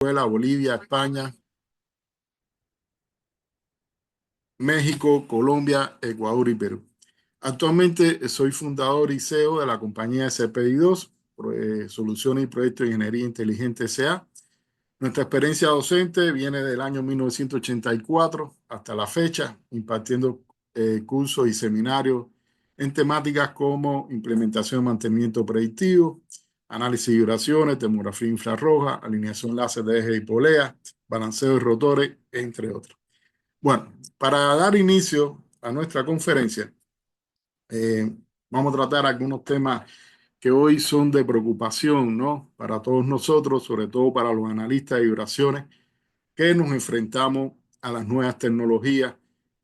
Venezuela, Bolivia, España, México, Colombia, Ecuador y Perú. Actualmente soy fundador y CEO de la compañía SPI2, Soluciones y Proyectos de Ingeniería Inteligente S.A. Nuestra experiencia docente viene del año 1984 hasta la fecha, impartiendo cursos y seminarios en temáticas como implementación y mantenimiento predictivo, análisis de vibraciones, tomografía infrarroja, alineación láser de eje y polea, balanceo de rotores, entre otros. Bueno, para dar inicio a nuestra conferencia, eh, vamos a tratar algunos temas que hoy son de preocupación, ¿no? Para todos nosotros, sobre todo para los analistas de vibraciones, que nos enfrentamos a las nuevas tecnologías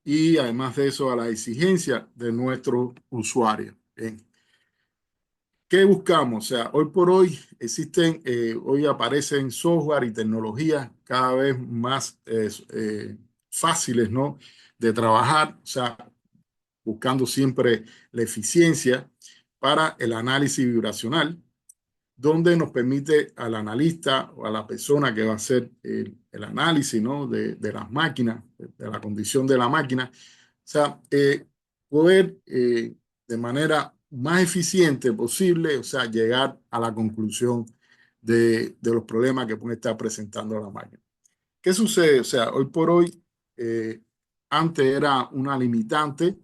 y además de eso a las exigencias de nuestros usuarios. Bien. ¿Qué buscamos? O sea, hoy por hoy existen, hoy aparecen software y tecnologías cada vez más fáciles, ¿no? De trabajar, o sea, buscando siempre la eficiencia para el análisis vibracional, donde nos permite al analista o a la persona que va a hacer el análisis, ¿no? de las máquinas, de la condición de la máquina, o sea, poder de manera más eficiente posible, o sea, llegar a la conclusión de los problemas que puede estar presentando la máquina. ¿Qué sucede? O sea, hoy por hoy, antes era una limitante,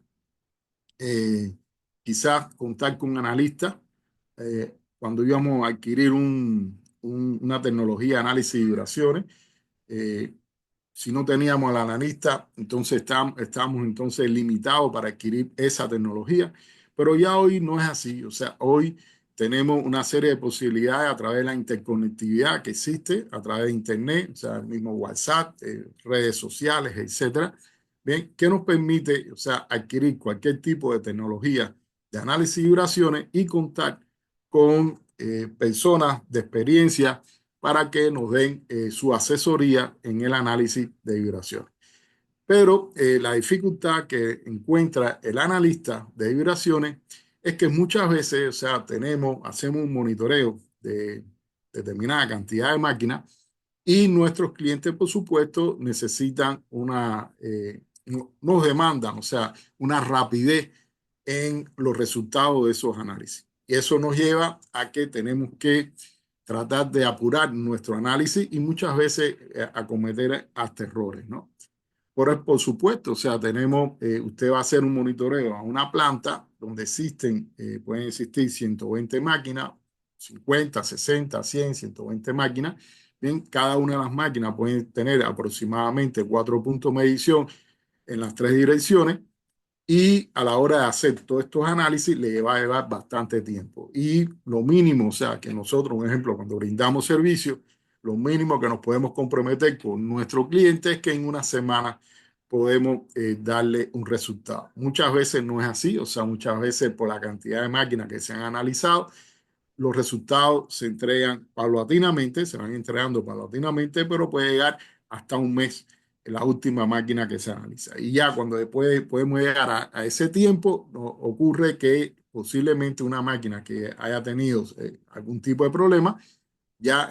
eh, quizás contar con un analista cuando íbamos a adquirir una tecnología de análisis de vibraciones. eh, si no teníamos al analista, entonces estábamos entonces limitados para adquirir esa tecnología. Pero ya hoy no es así. O sea, hoy tenemos una serie de posibilidades a través de la interconectividad que existe, a través de Internet, o sea, el mismo WhatsApp, redes sociales, etcétera. Bien, que nos permite, o sea, adquirir cualquier tipo de tecnología de análisis de vibraciones y contar con personas de experiencia para que nos den su asesoría en el análisis de vibraciones. Pero la dificultad que encuentra el analista de vibraciones es que muchas veces, o sea, hacemos un monitoreo de determinada cantidad de máquinas y nuestros clientes, por supuesto, necesitan nos demandan, o sea, una rapidez en los resultados de esos análisis. Y eso nos lleva a que tenemos que tratar de apurar nuestro análisis y muchas veces a cometer hasta errores, ¿no? Por supuesto, o sea, usted va a hacer un monitoreo a una planta donde pueden existir 120 máquinas, 50, 60, 100, 120 máquinas. Bien, cada una de las máquinas puede tener aproximadamente 4 puntos de medición en las 3 direcciones y a la hora de hacer todos estos análisis le va a llevar bastante tiempo. Y lo mínimo, o sea, que nosotros, por ejemplo, cuando brindamos servicio, lo mínimo que nos podemos comprometer con nuestro cliente es que en una semana podemos darle un resultado. Muchas veces no es así, o sea, muchas veces por la cantidad de máquinas que se han analizado, los resultados se entregan paulatinamente, se van entregando paulatinamente, pero puede llegar hasta un mes en la última máquina que se analiza. Y ya cuando después podemos llegar a ese tiempo, ocurre que posiblemente una máquina que haya tenido algún tipo de problema, ya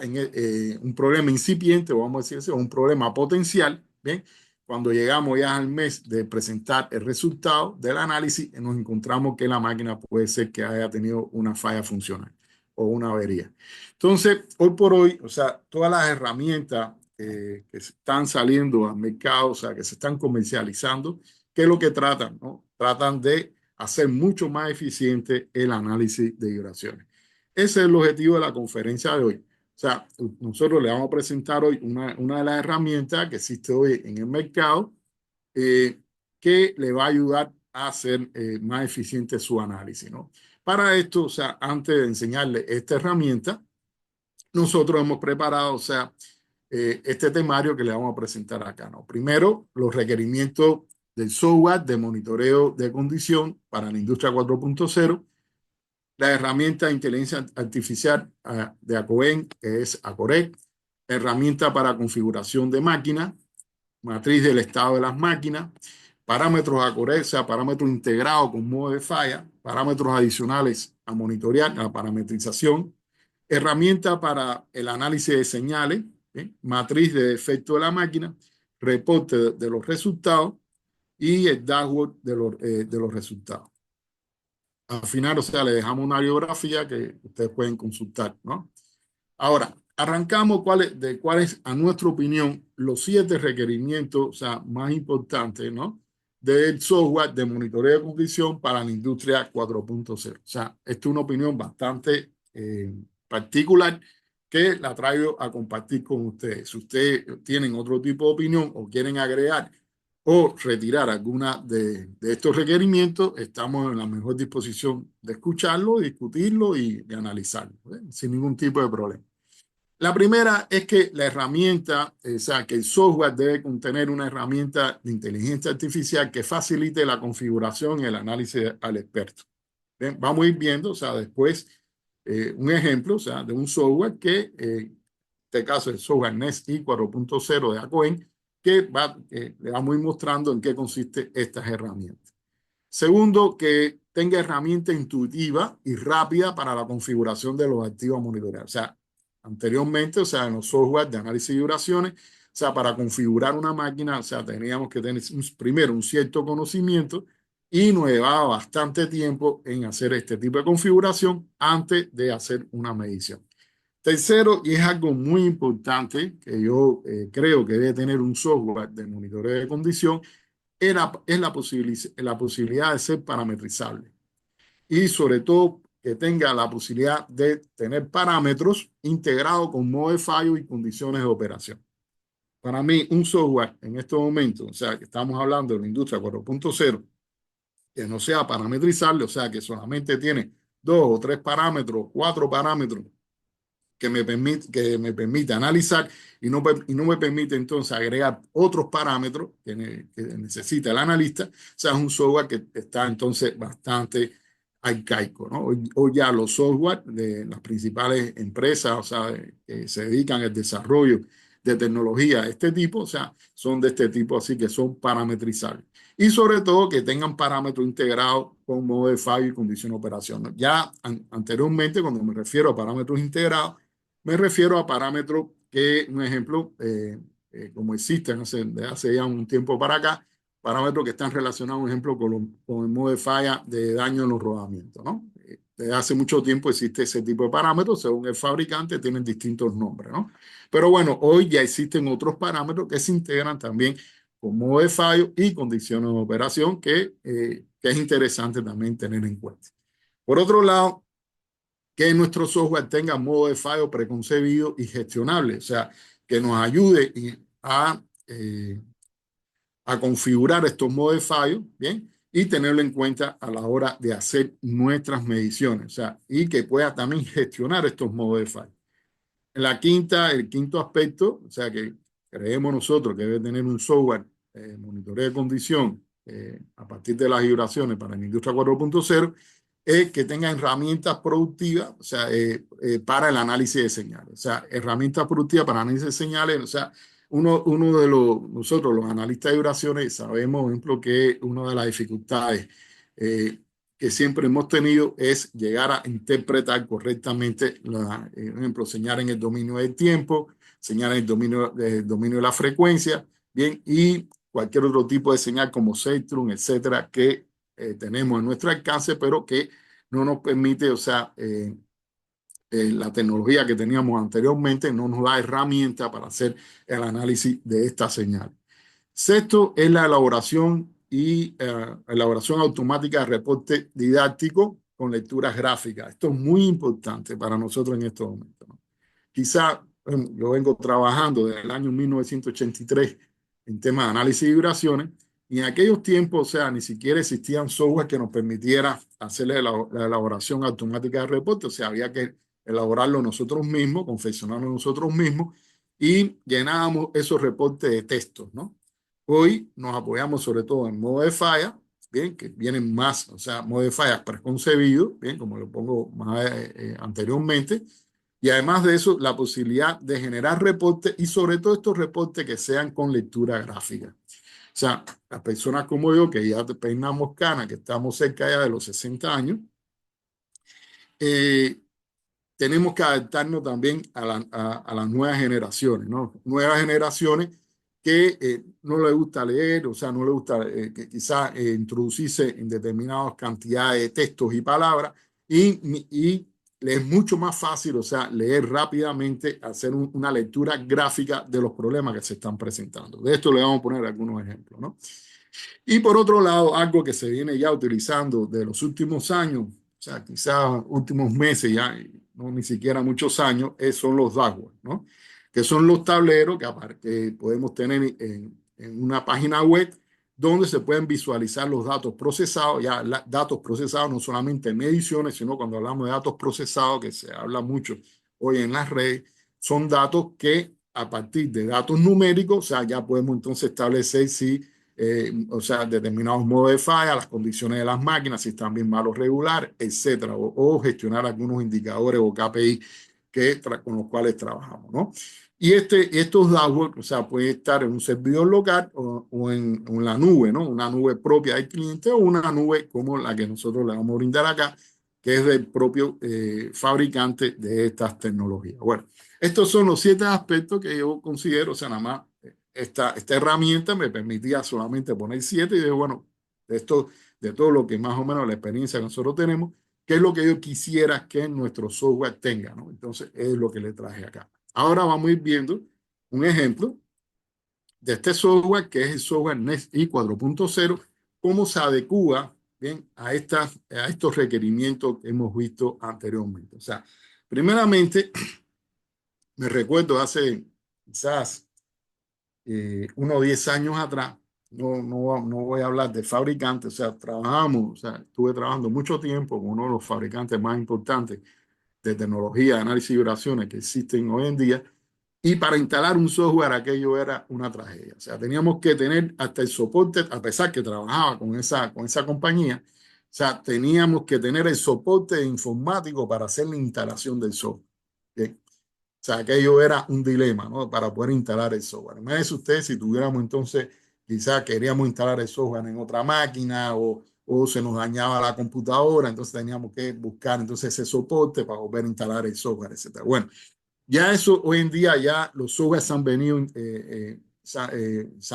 un problema incipiente, vamos a decir así, o un problema potencial, ¿bien? Cuando llegamos ya al mes de presentar el resultado del análisis, nos encontramos que la máquina puede ser que haya tenido una falla funcional o una avería. Entonces, hoy por hoy, o sea, todas las herramientas que están saliendo al mercado, o sea, que se están comercializando, ¿qué es lo que tratan? ¿No? Tratan de hacer mucho más eficiente el análisis de vibraciones. Ese es el objetivo de la conferencia de hoy. O sea, nosotros le vamos a presentar hoy una de las herramientas que existe hoy en el mercado eh, que le va a ayudar a hacer más eficiente su análisis, ¿no? Para esto, o sea, antes de enseñarle esta herramienta, nosotros hemos preparado, o sea, este temario que le vamos a presentar acá, ¿no? Primero, los requerimientos del software de monitoreo de condición para la industria 4.0, la herramienta de inteligencia artificial de ACOEN, que es ACOREC, herramienta para configuración de máquinas, matriz del estado de las máquinas, parámetros ACOREC, o sea, parámetros integrados con modo de falla, parámetros adicionales a monitorear, la parametrización, herramienta para el análisis de señales, ¿bien? Matriz de defecto de la máquina, reporte de los resultados y el dashboard de los resultados. Al final, o sea, le dejamos una biografía que ustedes pueden consultar, ¿no? Ahora, arrancamos cuáles, a nuestra opinión, los 7 requerimientos, o sea, más importantes, ¿no? Del software de monitoreo de condición para la industria 4.0. O sea, esta es una opinión bastante particular que la traigo a compartir con ustedes. Si ustedes tienen otro tipo de opinión o quieren agregar o retirar alguna de estos requerimientos, estamos en la mejor disposición de escucharlo, discutirlo y de analizarlo, ¿eh? Sin ningún tipo de problema. La primera es que la herramienta, o sea, que el software debe contener una herramienta de inteligencia artificial que facilite la configuración y el análisis al experto. Bien, vamos a ir viendo, o sea, después un ejemplo, o sea, de un software que, en este caso, el software NESI 4.0 de Acoen, que le vamos a ir mostrando en qué consiste estas herramientas. Segundo, que tenga herramienta intuitiva y rápida para la configuración de los activos a monitorear. O sea, anteriormente, o sea, en los software de análisis de vibraciones, o sea, para configurar una máquina, o sea, teníamos que tener primero un cierto conocimiento y nos llevaba bastante tiempo en hacer este tipo de configuración antes de hacer una medición. Tercero, y es algo muy importante que yo creo que debe tener un software de monitoreo de condición, es la posibilidad de ser parametrizable y sobre todo que tenga la posibilidad de tener parámetros integrados con modo de fallo y condiciones de operación. Para mí, un software en estos momentos, o sea, que estamos hablando de la industria 4.0, que no sea parametrizable, o sea, que solamente tiene 2 o 3 parámetros, 4 parámetros que me permite analizar y no me permite entonces agregar otros parámetros que necesita el analista. O sea, es un software que está entonces bastante arcaico, ¿no? Hoy ya los software de las principales empresas, o sea, que se dedican al desarrollo de tecnología de este tipo, o sea, son de este tipo, así que son parametrizables. Y sobre todo que tengan parámetros integrados con modo de fallo y condición de operación. Ya anteriormente, cuando me refiero a parámetros integrados, me refiero a parámetros que, un ejemplo, como existen de hace ya un tiempo para acá, parámetros que están relacionados, por ejemplo, con el modo de falla de daño en los rodamientos, ¿no? Desde hace mucho tiempo existe ese tipo de parámetros, según el fabricante, tienen distintos nombres, ¿no? Pero bueno, hoy ya existen otros parámetros que se integran también con modo de fallo y condiciones de operación que es interesante también tener en cuenta. Por otro lado, que nuestro software tenga modo de fallo preconcebido y gestionable, o sea, que nos ayude a configurar estos modos de fallo, ¿bien? Y tenerlo en cuenta a la hora de hacer nuestras mediciones, o sea, y que pueda también gestionar estos modos de fallo. El quinto aspecto, o sea, que creemos nosotros que debe tener un software monitoreo de condición a partir de las vibraciones para la industria 4.0, es que tenga herramientas productivas, o sea, para el análisis de señales. O sea, herramientas productivas para análisis de señales. O sea, nosotros los analistas de vibraciones sabemos, por ejemplo, que una de las dificultades que siempre hemos tenido es llegar a interpretar correctamente, por ejemplo, señal en el dominio del tiempo, señal en el dominio de la frecuencia, bien, y cualquier otro tipo de señal como Spectrum, etcétera, que tenemos a nuestro alcance, pero que no nos permite, o sea, la tecnología que teníamos anteriormente no nos da herramientas para hacer el análisis de esta señal. Sexto es la elaboración automática de reporte didáctico con lecturas gráficas. Esto es muy importante para nosotros en estos momentos, ¿no? Quizá yo vengo trabajando desde el año 1983 en temas de análisis de vibraciones y en aquellos tiempos, o sea, ni siquiera existían software que nos permitiera hacer la elaboración automática de reporte, o sea, había que elaborarlo nosotros mismos, confeccionarlo nosotros mismos y llenábamos esos reportes de texto, ¿no? Hoy nos apoyamos sobre todo en modo de falla, bien, que vienen más, o sea, modo de falla preconcebido, bien, como lo pongo más anteriormente, y además de eso, la posibilidad de generar reportes y sobre todo estos reportes que sean con lectura gráfica. O sea, las personas como yo, que ya peinamos canas, que estamos cerca ya de los 60 años, eh, tenemos que adaptarnos también a las nuevas generaciones, ¿no? Nuevas generaciones que no les gusta leer, o sea, no les gusta que quizás introducirse en determinadas cantidades de textos y palabras y le es mucho más fácil, o sea, leer rápidamente, hacer una lectura gráfica de los problemas que se están presentando. De esto le vamos a poner algunos ejemplos, ¿no? Y por otro lado, algo que se viene ya utilizando de los últimos años, o sea, quizás últimos meses ya, no ni siquiera muchos años, son los dashboards, ¿no? Que son los tableros que podemos tener en una página web donde se pueden visualizar los datos procesados, ya datos procesados no solamente en mediciones, sino cuando hablamos de datos procesados, que se habla mucho hoy en las redes, son datos que a partir de datos numéricos, o sea, ya podemos entonces establecer si o sea, determinados modos de falla, las condiciones de las máquinas, si están bien mal o regular, etcétera, o gestionar algunos indicadores o KPI con los cuales trabajamos, ¿no? Y estos dashboards, o sea, pueden estar en un servidor local o en la nube, ¿no? Una nube propia del cliente o una nube como la que nosotros le vamos a brindar acá, que es del propio fabricante de estas tecnologías. Bueno, estos son los 7 aspectos que yo considero, o sea, nada más esta herramienta me permitía solamente poner 7 y digo, bueno, de todo lo que más o menos la experiencia que nosotros tenemos, qué es lo que yo quisiera que nuestro software tenga, ¿no? Entonces, es lo que le traje acá. Ahora vamos a ir viendo un ejemplo de este software, que es el software NetI 4.0, cómo se adecua bien a estos requerimientos que hemos visto anteriormente. O sea, primeramente, me recuerdo hace quizás unos 10 años atrás, no voy a hablar de fabricantes, o sea, trabajamos, o sea, estuve trabajando mucho tiempo con uno de los fabricantes más importantes de tecnología de análisis y vibraciones que existen hoy en día, y para instalar un software aquello era una tragedia. O sea, teníamos que tener hasta el soporte, a pesar que trabajaba con esa compañía, o sea, teníamos que tener el soporte informático para hacer la instalación del software. ¿Okay? O sea, aquello era un dilema, ¿no? Para poder instalar el software. Imagínense ustedes si tuviéramos entonces, quizás queríamos instalar el software en otra máquina o se nos dañaba la computadora, entonces teníamos que buscar entonces ese soporte para volver a instalar el software, etcétera. Bueno, ya eso hoy en día ya los softwares se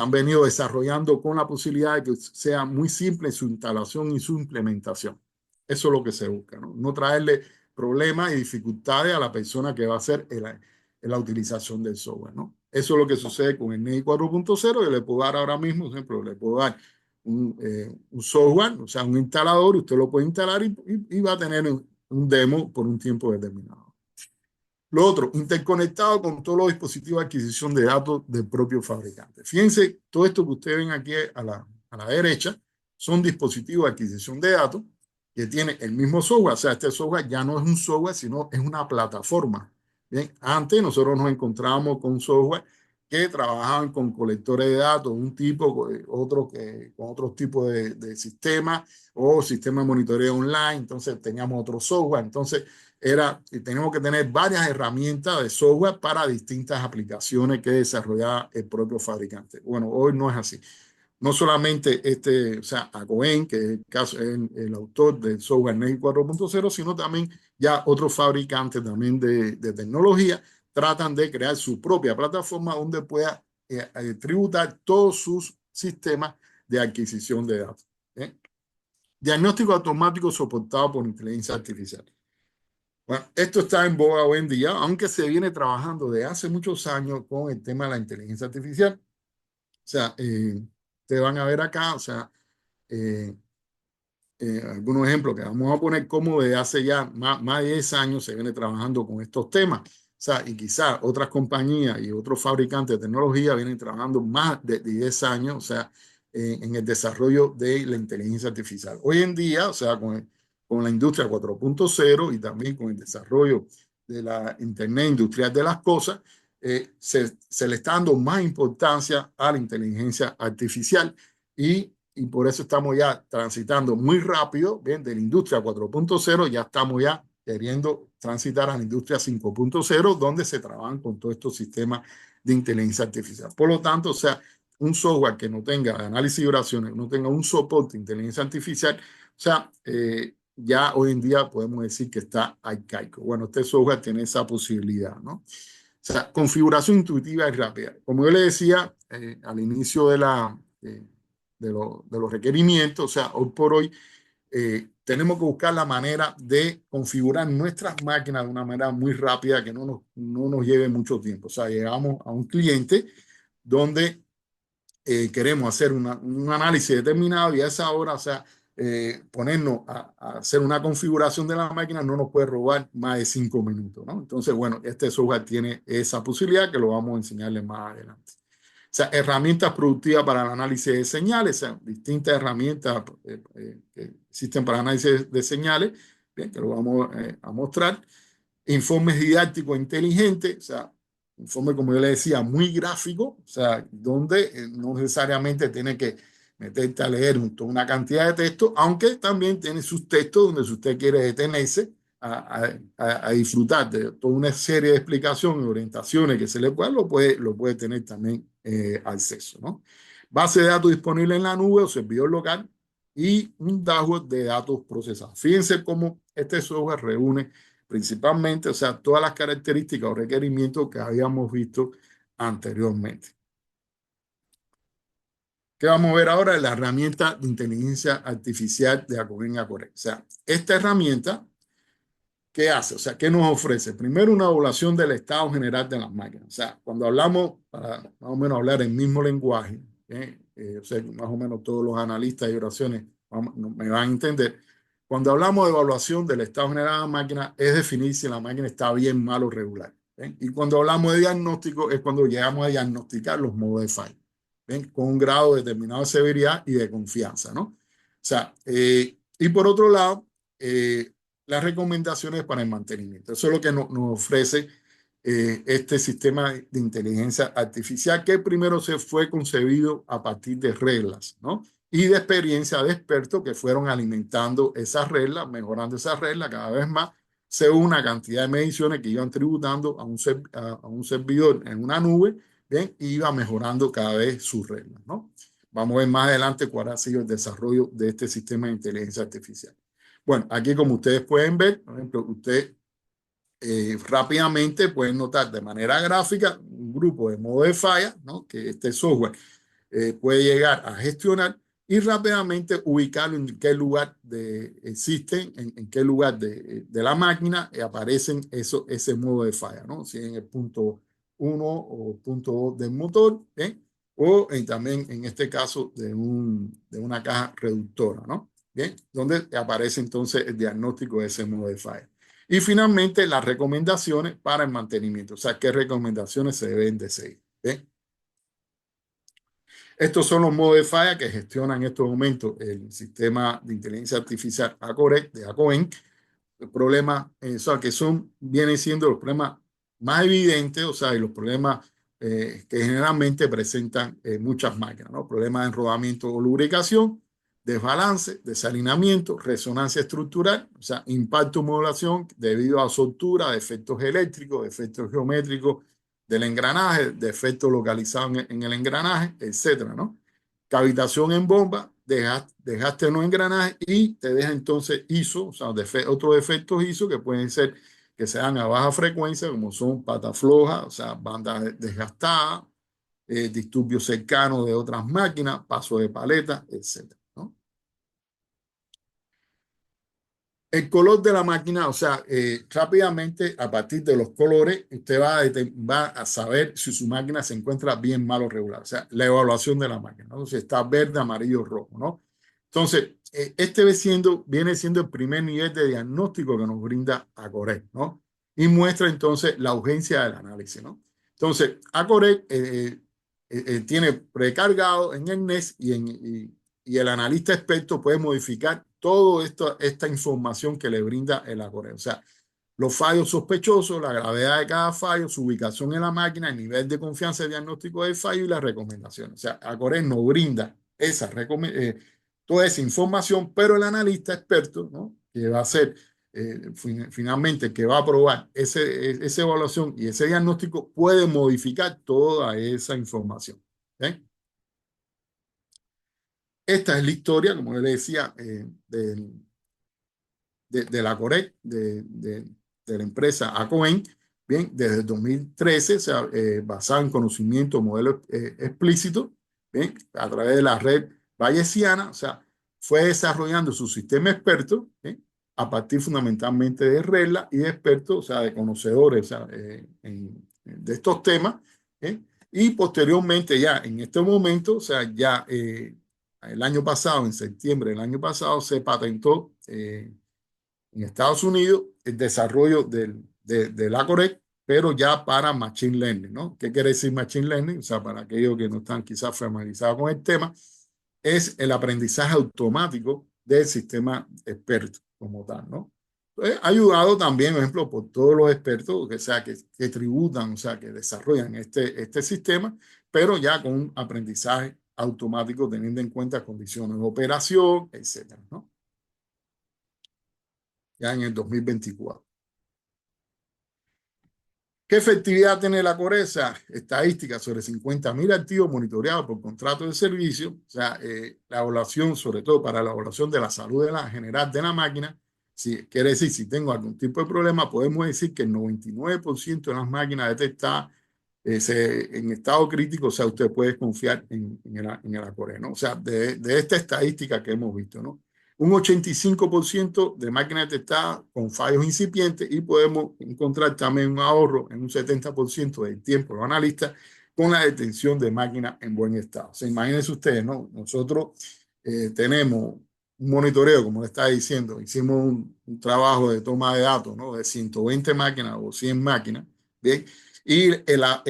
han venido desarrollando con la posibilidad de que sea muy simple su instalación y su implementación. Eso es lo que se busca, ¿no? No traerle problemas y dificultades a la persona que va a hacer la utilización del software, ¿no? Eso es lo que sucede con el NEI 4.0. Yo le puedo dar ahora mismo, por ejemplo, le puedo dar un software, o sea, un instalador, usted lo puede instalar y va a tener un demo por un tiempo determinado. Lo otro, interconectado con todos los dispositivos de adquisición de datos del propio fabricante. Fíjense, todo esto que ustedes ven aquí a la derecha son dispositivos de adquisición de datos que tienen el mismo software. O sea, este software ya no es un software, sino es una plataforma. Bien, antes nosotros nos encontrábamos con software que trabajaban con colectores de datos, un tipo, otro con otros tipos de sistemas o sistemas de monitoreo online. Entonces teníamos otro software. Entonces, tenemos que tener varias herramientas de software para distintas aplicaciones que desarrolla el propio fabricante. Bueno, hoy no es así. No solamente o sea, Acoen, que es el autor del software NEI 4.0, sino también ya otros fabricantes también de tecnología tratan de crear su propia plataforma donde pueda tributar todos sus sistemas de adquisición de datos. ¿Eh? Diagnóstico automático soportado por inteligencia artificial. Bueno, esto está en boga hoy en día, aunque se viene trabajando de hace muchos años con el tema de la inteligencia artificial. O sea, ustedes van a ver acá, o sea, eh, algunos ejemplos que vamos a poner como de hace ya más de 10 años se viene trabajando con estos temas. O sea, y quizás otras compañías y otros fabricantes de tecnología vienen trabajando más de 10 años, o sea, en el desarrollo de la inteligencia artificial. Hoy en día, o sea, con la industria 4.0 y también con el desarrollo de la Internet industrial de las cosas, se le está dando más importancia a la inteligencia artificial y por eso estamos ya transitando muy rápido, bien, de la industria 4.0, ya estamos ya queriendo transitar a la industria 5.0, donde se trabajan con todos estos sistemas de inteligencia artificial. Por lo tanto, o sea, un software que no tenga análisis de vibraciones, no tenga un soporte de inteligencia artificial, o sea, ya hoy en día podemos decir que está arcaico. Bueno, este software tiene esa posibilidad, ¿no? O sea, configuración intuitiva y rápida. Como yo le decía al inicio de los requerimientos, o sea, hoy por hoy tenemos que buscar la manera de configurar nuestras máquinas de una manera muy rápida que no nos lleve mucho tiempo. O sea, llegamos a un cliente donde queremos hacer un análisis determinado y a esa hora, o sea, ponernos a hacer una configuración de la máquina no nos puede robar más de 5 minutos, ¿no? Entonces, bueno, este software tiene esa posibilidad que lo vamos a enseñarles más adelante. O sea, herramientas productivas para el análisis de señales, o sea, distintas herramientas que existen para análisis de señales, bien, que lo vamos a mostrar. Informes didácticos inteligentes, o sea, informe, como yo le decía, muy gráfico, o sea, donde no necesariamente tiene que meterte a leer toda una cantidad de texto, aunque también tiene sus textos donde si usted quiere detenerse a disfrutar de toda una serie de explicaciones y orientaciones que se le pueda, lo puede tener también acceso, ¿no? Base de datos disponible en la nube o servidor local y un dashboard de datos procesados. Fíjense cómo este software reúne principalmente, o sea, todas las características o requerimientos que habíamos visto anteriormente. ¿Qué vamos a ver ahora? La herramienta de inteligencia artificial de Hakoven Acore. O sea, esta herramienta, ¿qué hace? O sea, ¿qué nos ofrece? Primero, una evaluación del estado general de las máquinas. O sea, cuando hablamos, para más o menos hablar el mismo lenguaje, o sea, más o menos todos los analistas y oraciones me van a entender. Cuando hablamos de evaluación del estado general de la máquina, es definir si la máquina está bien, mal o regular. ¿Ven? Y cuando hablamos de diagnóstico, es cuando llegamos a diagnosticar los modos de falla, ¿ven? Con un grado determinado de severidad y de confianza, ¿no? O sea, y por otro lado, las recomendaciones para el mantenimiento. Eso es lo que nos ofrece este sistema de inteligencia artificial que primero se fue concebido a partir de reglas, ¿no? Y de experiencia de expertos que fueron alimentando esas reglas, mejorando esas reglas cada vez más, según una cantidad de mediciones que iban tributando a un servidor en una nube, ¿bien? Y iba mejorando cada vez sus reglas, ¿no? Vamos a ver más adelante cuál ha sido el desarrollo de este sistema de inteligencia artificial. Bueno, aquí como ustedes pueden ver, por ejemplo, usted rápidamente pueden notar de manera gráfica un grupo de modo de falla, ¿no? Que este software puede llegar a gestionar y rápidamente ubicarlo en qué lugar existen, en qué lugar de la máquina aparecen ese modo de falla, ¿no? Si en el punto 1 o punto 2 del motor, o también en este caso de una caja reductora, ¿no? Bien, donde aparece entonces el diagnóstico de ese modo de falla. Y finalmente, las recomendaciones para el mantenimiento. O sea, qué recomendaciones se deben de seguir. ¿Bien? Estos son los modos de falla que gestiona en estos momentos el sistema de inteligencia artificial Acore de Hakoven. Los problemas, o sea, vienen siendo los problemas más evidentes, o sea, y los problemas que generalmente presentan muchas máquinas, ¿no? Problemas de enrodamiento o lubricación, desbalance, desalineamiento, resonancia estructural, o sea, impacto modulación debido a soltura, defectos eléctricos, defectos geométricos del engranaje, defectos localizados en el engranaje, etcétera, ¿no? Cavitación en bomba, dejaste los engranajes y te deja entonces ISO, o sea, otros efectos ISO que pueden ser que sean a baja frecuencia, como son patas flojas, o sea, bandas desgastadas, disturbios cercanos de otras máquinas, paso de paleta, etcétera, ¿no? El color de la máquina, o sea, rápidamente a partir de los colores, usted va a saber si su máquina se encuentra bien, mal o regular. O sea, la evaluación de la máquina, ¿no? Si está verde, amarillo, rojo, ¿no? Entonces, este viene siendo el primer nivel de diagnóstico que nos brinda Acore, ¿no? Y muestra entonces la urgencia del análisis, ¿no? Entonces, Acore tiene precargado en el NES y el analista experto puede modificar toda esta información que le brinda el Acore. O sea, los fallos sospechosos, la gravedad de cada fallo, su ubicación en la máquina, el nivel de confianza del diagnóstico del fallo y las recomendaciones. O sea, Acore nos brinda toda esa información, pero el analista experto, ¿no? Que va a ser finalmente, que va a aprobar esa evaluación y ese diagnóstico, puede modificar toda esa información. ¿Okay? Esta es la historia, como yo le decía, de la Corec, de la empresa Acoen, bien, desde el 2013, o sea, basado en conocimiento, modelo explícito, bien, a través de la red bayesiana, o sea, fue desarrollando su sistema experto, ¿eh? A partir fundamentalmente de reglas y de expertos, o sea, de conocedores, o sea, de estos temas, ¿eh? Y posteriormente ya en este momento, o sea, ya el año pasado, en septiembre del año pasado, se patentó en Estados Unidos el desarrollo de la Corec, pero ya para Machine Learning, ¿no? ¿Qué quiere decir Machine Learning? O sea, para aquellos que no están quizás familiarizados con el tema, es el aprendizaje automático del sistema experto como tal, ¿no? Entonces, ayudado también, por ejemplo, por todos los expertos que, sea, que tributan, o sea, que desarrollan este sistema, pero ya con un aprendizaje automático teniendo en cuenta condiciones de operación, etcétera, ¿no? Ya en el 2024. ¿Qué efectividad tiene la Coresa? Estadísticas sobre 50.000 activos monitoreados por contrato de servicio, o sea, la evaluación, sobre todo para la evaluación de la salud de la general de la máquina. Si, quiere decir, si tengo algún tipo de problema, podemos decir que el 99% de las máquinas detectadas en estado crítico, o sea, usted puede confiar en el Acore, ¿no? O sea, de esta estadística que hemos visto, ¿no? Un 85% de máquinas detectadas con fallos incipientes y podemos encontrar también un ahorro en un 70% del tiempo de los analistas con la detención de máquinas en buen estado. O sea, imagínense ustedes, ¿no? Nosotros tenemos un monitoreo, como le estaba diciendo, hicimos un trabajo de toma de datos, ¿no? De 120 máquinas o 100 máquinas, ¿bien? Y la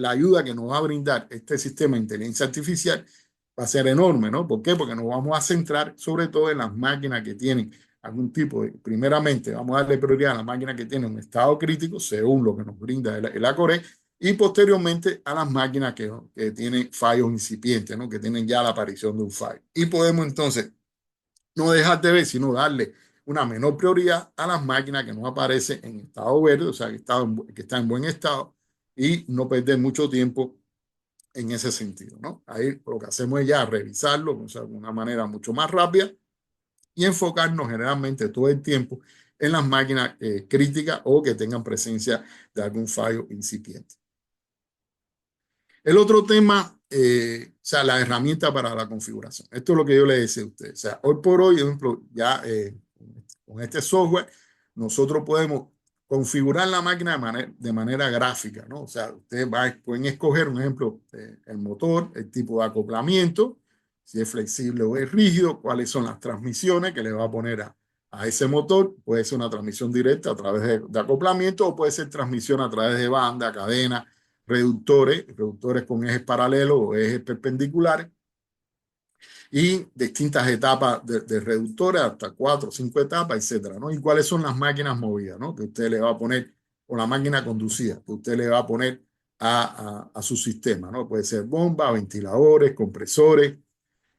ayuda que nos va a brindar este sistema de inteligencia artificial va a ser enorme, ¿no? ¿Por qué? Porque nos vamos a centrar sobre todo en las máquinas que tienen algún tipo de, primeramente, vamos a darle prioridad a las máquinas que tienen un estado crítico, según lo que nos brinda el Acore, y posteriormente a las máquinas que tienen fallos incipientes, ¿no? Que tienen ya la aparición de un fallo. Y podemos entonces no dejar de ver, sino darle una menor prioridad a las máquinas que no aparecen en estado verde, o sea, que están en buen estado, y no perder mucho tiempo en ese sentido, ¿no? Ahí lo que hacemos es ya revisarlo, o sea, de una manera mucho más rápida y enfocarnos generalmente todo el tiempo en las máquinas críticas o que tengan presencia de algún fallo incipiente. El otro tema, o sea, la herramienta para la configuración. Esto es lo que yo le decía a ustedes. O sea, hoy por hoy, por ejemplo, ya con este software, nosotros podemos configurar la máquina de manera gráfica, ¿no? O sea, ustedes pueden escoger, un ejemplo, el motor, el tipo de acoplamiento, si es flexible o es rígido, cuáles son las transmisiones que le va a poner a ese motor. Puede ser una transmisión directa a través de acoplamiento o puede ser transmisión a través de banda, cadena, reductores con ejes paralelos o ejes perpendiculares y distintas etapas de reductores, hasta 4 o 5 etapas, etcétera, ¿no? Y cuáles son las máquinas movidas, ¿no? Que usted le va a poner, o la máquina conducida, que usted le va a poner a su sistema, ¿no? Puede ser bombas, ventiladores, compresores,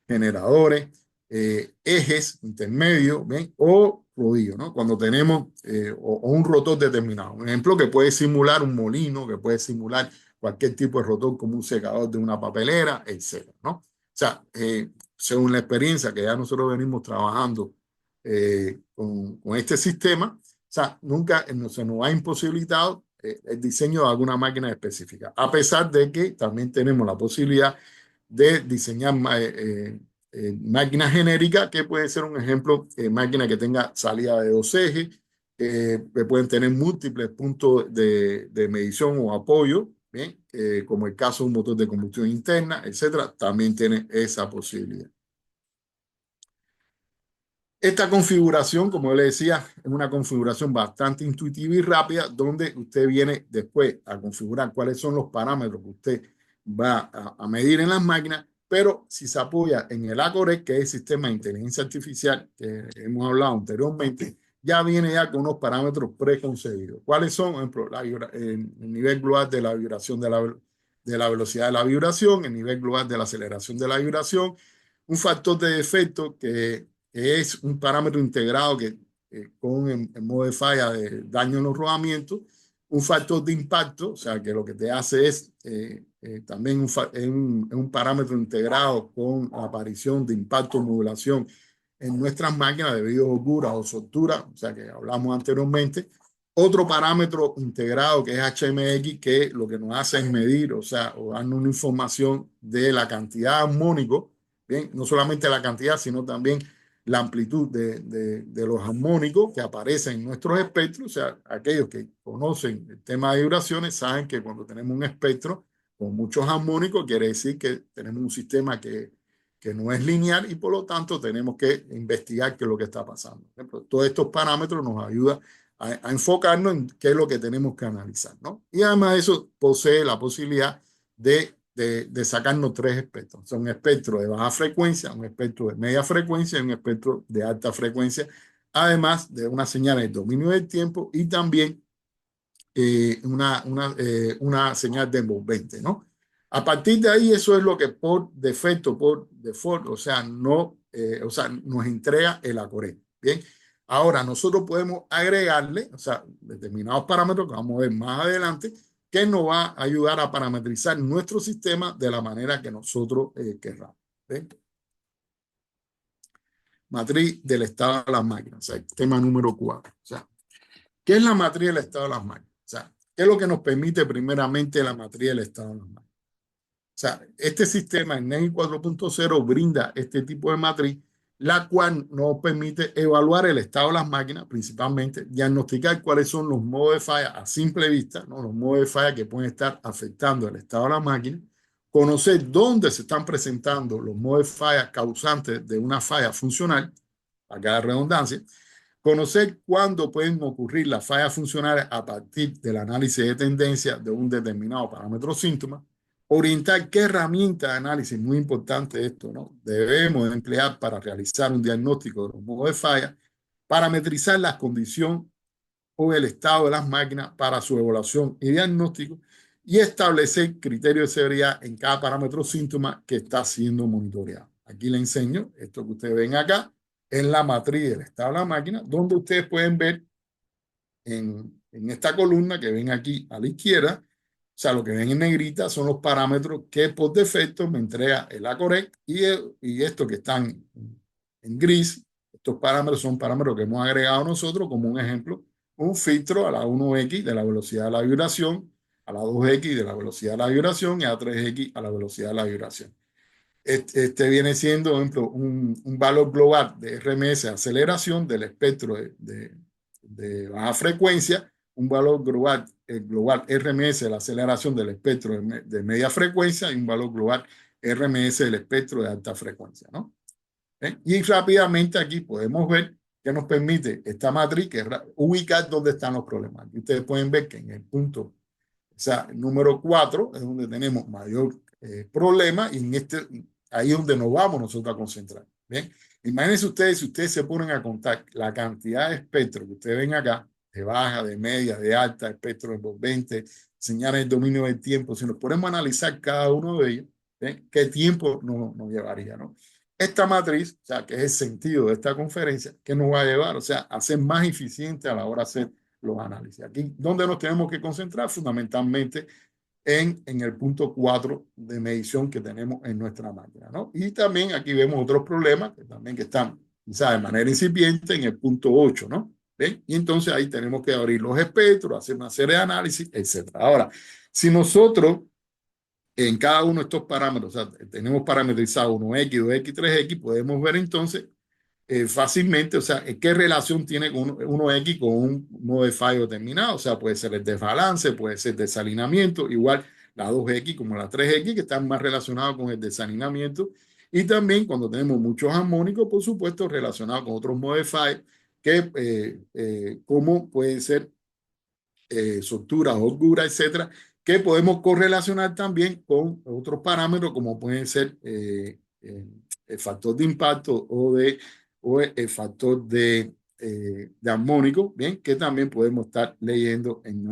generadores, ejes intermedios, ¿ven? O rodillos, ¿no? Cuando tenemos o un rotor determinado. Un ejemplo que puede simular un molino, que puede simular cualquier tipo de rotor como un secador de una papelera, etcétera, ¿no? O sea, según la experiencia que ya nosotros venimos trabajando con este sistema, o sea, nunca se nos ha imposibilitado el diseño de alguna máquina específica, a pesar de que también tenemos la posibilidad de diseñar máquinas genéricas, que puede ser un ejemplo, máquina que tenga salida de 2 ejes, que pueden tener múltiples puntos de medición o apoyo, ¿bien? Como el caso de un motor de combustión interna, etcétera, también tiene esa posibilidad. Esta configuración, como le decía, es una configuración bastante intuitiva y rápida, donde usted viene después a configurar cuáles son los parámetros que usted va a medir en las máquinas, pero si se apoya en el Acore, que es el sistema de inteligencia artificial que hemos hablado anteriormente, ya viene ya con unos parámetros preconcebidos. ¿Cuáles son? Por ejemplo, el nivel global de la vibración de la velocidad de la vibración, el nivel global de la aceleración de la vibración, un factor de defecto que es un parámetro integrado que con en modo de falla de daño en los rodamientos, un factor de impacto, o sea que lo que te hace es también un parámetro integrado con la aparición de impacto modulación en nuestras máquinas debido a holgura o soltura, o sea que hablamos anteriormente. Otro parámetro integrado que es HMX, que lo que nos hace es medir, o sea, o darnos una información de la cantidad de armónicos, bien, no solamente la cantidad, sino también la amplitud de los armónicos que aparecen en nuestros espectros. O sea, aquellos que conocen el tema de vibraciones saben que cuando tenemos un espectro con muchos armónicos, quiere decir que tenemos un sistema que no es lineal y por lo tanto tenemos que investigar qué es lo que está pasando. Por ejemplo, todos estos parámetros nos ayudan a enfocarnos en qué es lo que tenemos que analizar, ¿no? Y además eso posee la posibilidad de sacarnos tres espectros. Son un espectro de baja frecuencia, un espectro de media frecuencia y un espectro de alta frecuencia, además de una señal de dominio del tiempo y también una señal de envolvente, ¿no? A partir de ahí, eso es lo que por defecto, por default, o sea, no, o sea, nos entrega el Acorem. Bien, ahora nosotros podemos agregarle, o sea, determinados parámetros que vamos a ver más adelante, que nos va a ayudar a parametrizar nuestro sistema de la manera que nosotros querramos. ¿Bien? Matriz del estado de las máquinas, o sea, tema número 4. O sea, ¿qué es la matriz del estado de las máquinas? O sea, ¿qué es lo que nos permite primeramente la matriz del estado de las máquinas? O sea, este sistema en NEGI 4.0 brinda este tipo de matriz, la cual nos permite evaluar el estado de las máquinas, principalmente diagnosticar cuáles son los modos de falla a simple vista, ¿no? Los modos de falla que pueden estar afectando el estado de la máquina, conocer dónde se están presentando los modos de falla causantes de una falla funcional, a cada redundancia, conocer cuándo pueden ocurrir las fallas funcionales a partir del análisis de tendencia de un determinado parámetro síntoma, orientar qué herramienta de análisis, muy importante esto, ¿no? Debemos emplear para realizar un diagnóstico de los modos de falla, parametrizar las condiciones o el estado de las máquinas para su evaluación y diagnóstico y establecer criterios de severidad en cada parámetro síntoma que está siendo monitoreado. Aquí le enseño esto que ustedes ven acá en la matriz del estado de la máquina, donde ustedes pueden ver en esta columna que ven aquí a la izquierda, o sea, lo que ven en negrita son los parámetros que por defecto me entrega el Acorec y estos que están en gris, estos parámetros son parámetros que hemos agregado nosotros como un ejemplo, un filtro a la 1X de la velocidad de la vibración, a la 2X de la velocidad de la vibración y a 3X a la velocidad de la vibración. Este viene siendo, por ejemplo, un valor global de RMS aceleración del espectro de baja frecuencia, un valor global, global RMS de la aceleración del espectro de media frecuencia y un valor global RMS del espectro de alta frecuencia, ¿no? Y rápidamente aquí podemos ver que nos permite esta matriz que ubicar dónde están los problemas. Y ustedes pueden ver que en el punto, o sea, el número 4 es donde tenemos mayor problema y ahí es donde nos vamos nosotros a concentrar. Bien, imagínense ustedes, si ustedes se ponen a contar la cantidad de espectros que ustedes ven acá, de baja, de media, de alta, espectro envolvente, señales de dominio del tiempo, si nos ponemos a analizar cada uno de ellos, ¿bien? ¿Qué tiempo nos llevaría, no? Esta matriz, o sea, que es el sentido de esta conferencia, ¿qué nos va a llevar? O sea, a ser más eficiente a la hora de hacer los análisis. Aquí, ¿dónde nos tenemos que concentrar? Fundamentalmente en el punto 4 de medición que tenemos en nuestra máquina, ¿no? Y también aquí vemos otros problemas que también que están quizás de manera incipiente en el punto 8, ¿no? ¿Ven? Y entonces ahí tenemos que abrir los espectros, hacer una serie de análisis, etcétera. Ahora, si nosotros en cada uno de estos parámetros, o sea, tenemos parametrizado 1X, 2X, 3X, podemos ver entonces fácilmente, o sea, qué relación tiene con 1X con un modo de fallo determinado. O sea, puede ser el desbalance, puede ser desalineamiento, igual la 2X como la 3X, que están más relacionados con el desalineamiento. Y también cuando tenemos muchos armónicos, por supuesto, relacionados con otros modos de fallo, que como pueden ser soltura, holgura, etcétera, que podemos correlacionar también con otros parámetros como pueden ser el factor de impacto o el factor de armónico, bien, que también podemos estar leyendo en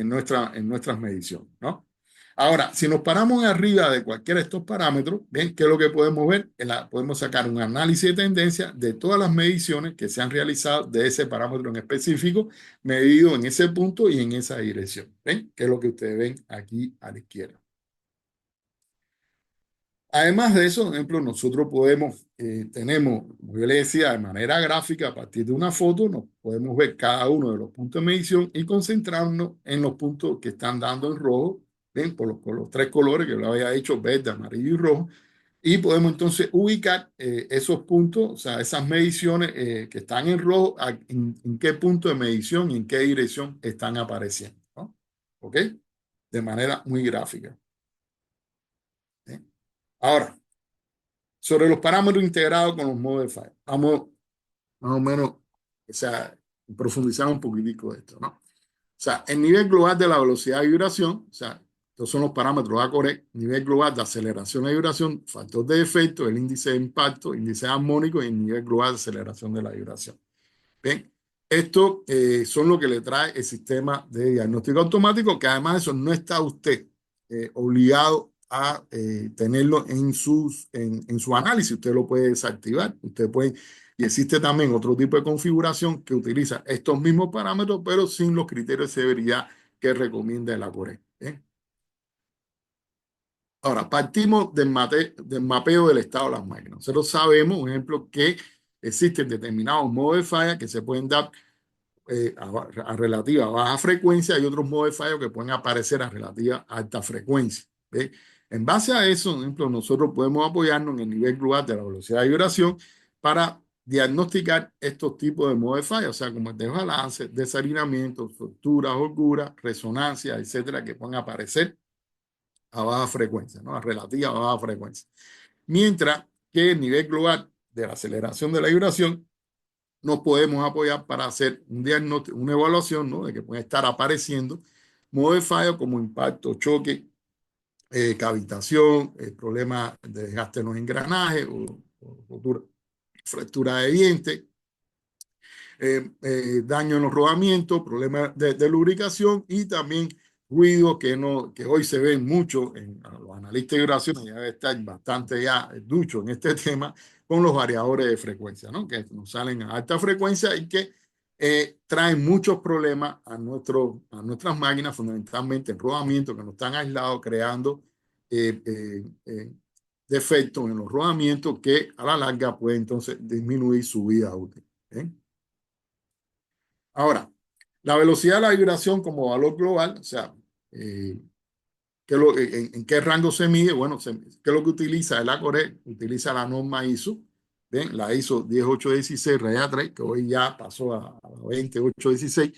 nuestras mediciones, ¿no? Ahora, si nos paramos arriba de cualquiera de estos parámetros, ¿ven? ¿Qué es lo que podemos ver? Podemos sacar un análisis de tendencia de todas las mediciones que se han realizado de ese parámetro en específico, medido en ese punto y en esa dirección. ¿Ven? ¿Qué es lo que ustedes ven aquí a la izquierda? Además de eso, por ejemplo, nosotros podemos, tenemos, como yo le decía, de manera gráfica, a partir de una foto, nos podemos ver cada uno de los puntos de medición y concentrarnos en los puntos que están dando en rojo, ¿ven? Por los tres colores que lo había dicho, verde, amarillo y rojo. Y podemos entonces ubicar esos puntos, o sea, esas mediciones que están en rojo, en qué punto de medición y en qué dirección están apareciendo, ¿no? ¿Ok? De manera muy gráfica. ¿Eh? Ahora, sobre los parámetros integrados con los modifiers. Vamos más o menos, o sea, profundizar un poquitico de esto, ¿no? O sea, el nivel global de la velocidad de vibración, o sea, estos son los parámetros ACORE, nivel global de aceleración de vibración, factor de efecto, el índice de impacto, índice armónico y el nivel global de aceleración de la vibración. Bien, esto son lo que le trae el sistema de diagnóstico automático, que además de eso no está usted obligado a tenerlo en su análisis. Usted lo puede desactivar. Usted puede, y existe también otro tipo de configuración que utiliza estos mismos parámetros, pero sin los criterios de severidad que recomienda el ACORE. ¿Bien? Ahora, partimos del mapeo del estado de las máquinas. Nosotros sabemos, por ejemplo, que existen determinados modos de falla que se pueden dar a relativa baja frecuencia y otros modos de fallo que pueden aparecer a relativa alta frecuencia. ¿Ve? En base a eso, por ejemplo, nosotros podemos apoyarnos en el nivel global de la velocidad de vibración para diagnosticar estos tipos de modos de fallo, o sea, como el desbalance, desalinamiento, fracturas, holguras, resonancia, etcétera, que pueden aparecer a baja frecuencia, ¿no? A relativa baja frecuencia. Mientras que el nivel global de la aceleración de la vibración nos podemos apoyar para hacer un diagnóstico, una evaluación, ¿no? De que pueden estar apareciendo modos de fallo como impacto, choque, cavitación, problemas de desgaste en los engranajes o fractura de diente, daño en los rodamientos, problemas de lubricación y también ruidos que, no, que hoy se ven mucho en los analistas de vibraciones, ya están bastante ya duchos en este tema, con los variadores de frecuencia, ¿no? Que nos salen a alta frecuencia y que traen muchos problemas a nuestras máquinas, fundamentalmente en rodamiento, que no están aislados, creando eh, eh, eh, defectos en los rodamientos que a la larga pueden entonces disminuir su vida útil. ¿Eh? Ahora, la velocidad de la vibración como valor global, o sea, en qué rango se mide? Bueno, ¿qué es lo que utiliza el ACORE? Utiliza la norma ISO, ¿ven? La ISO 10816 raya 3, que hoy ya pasó a 20816,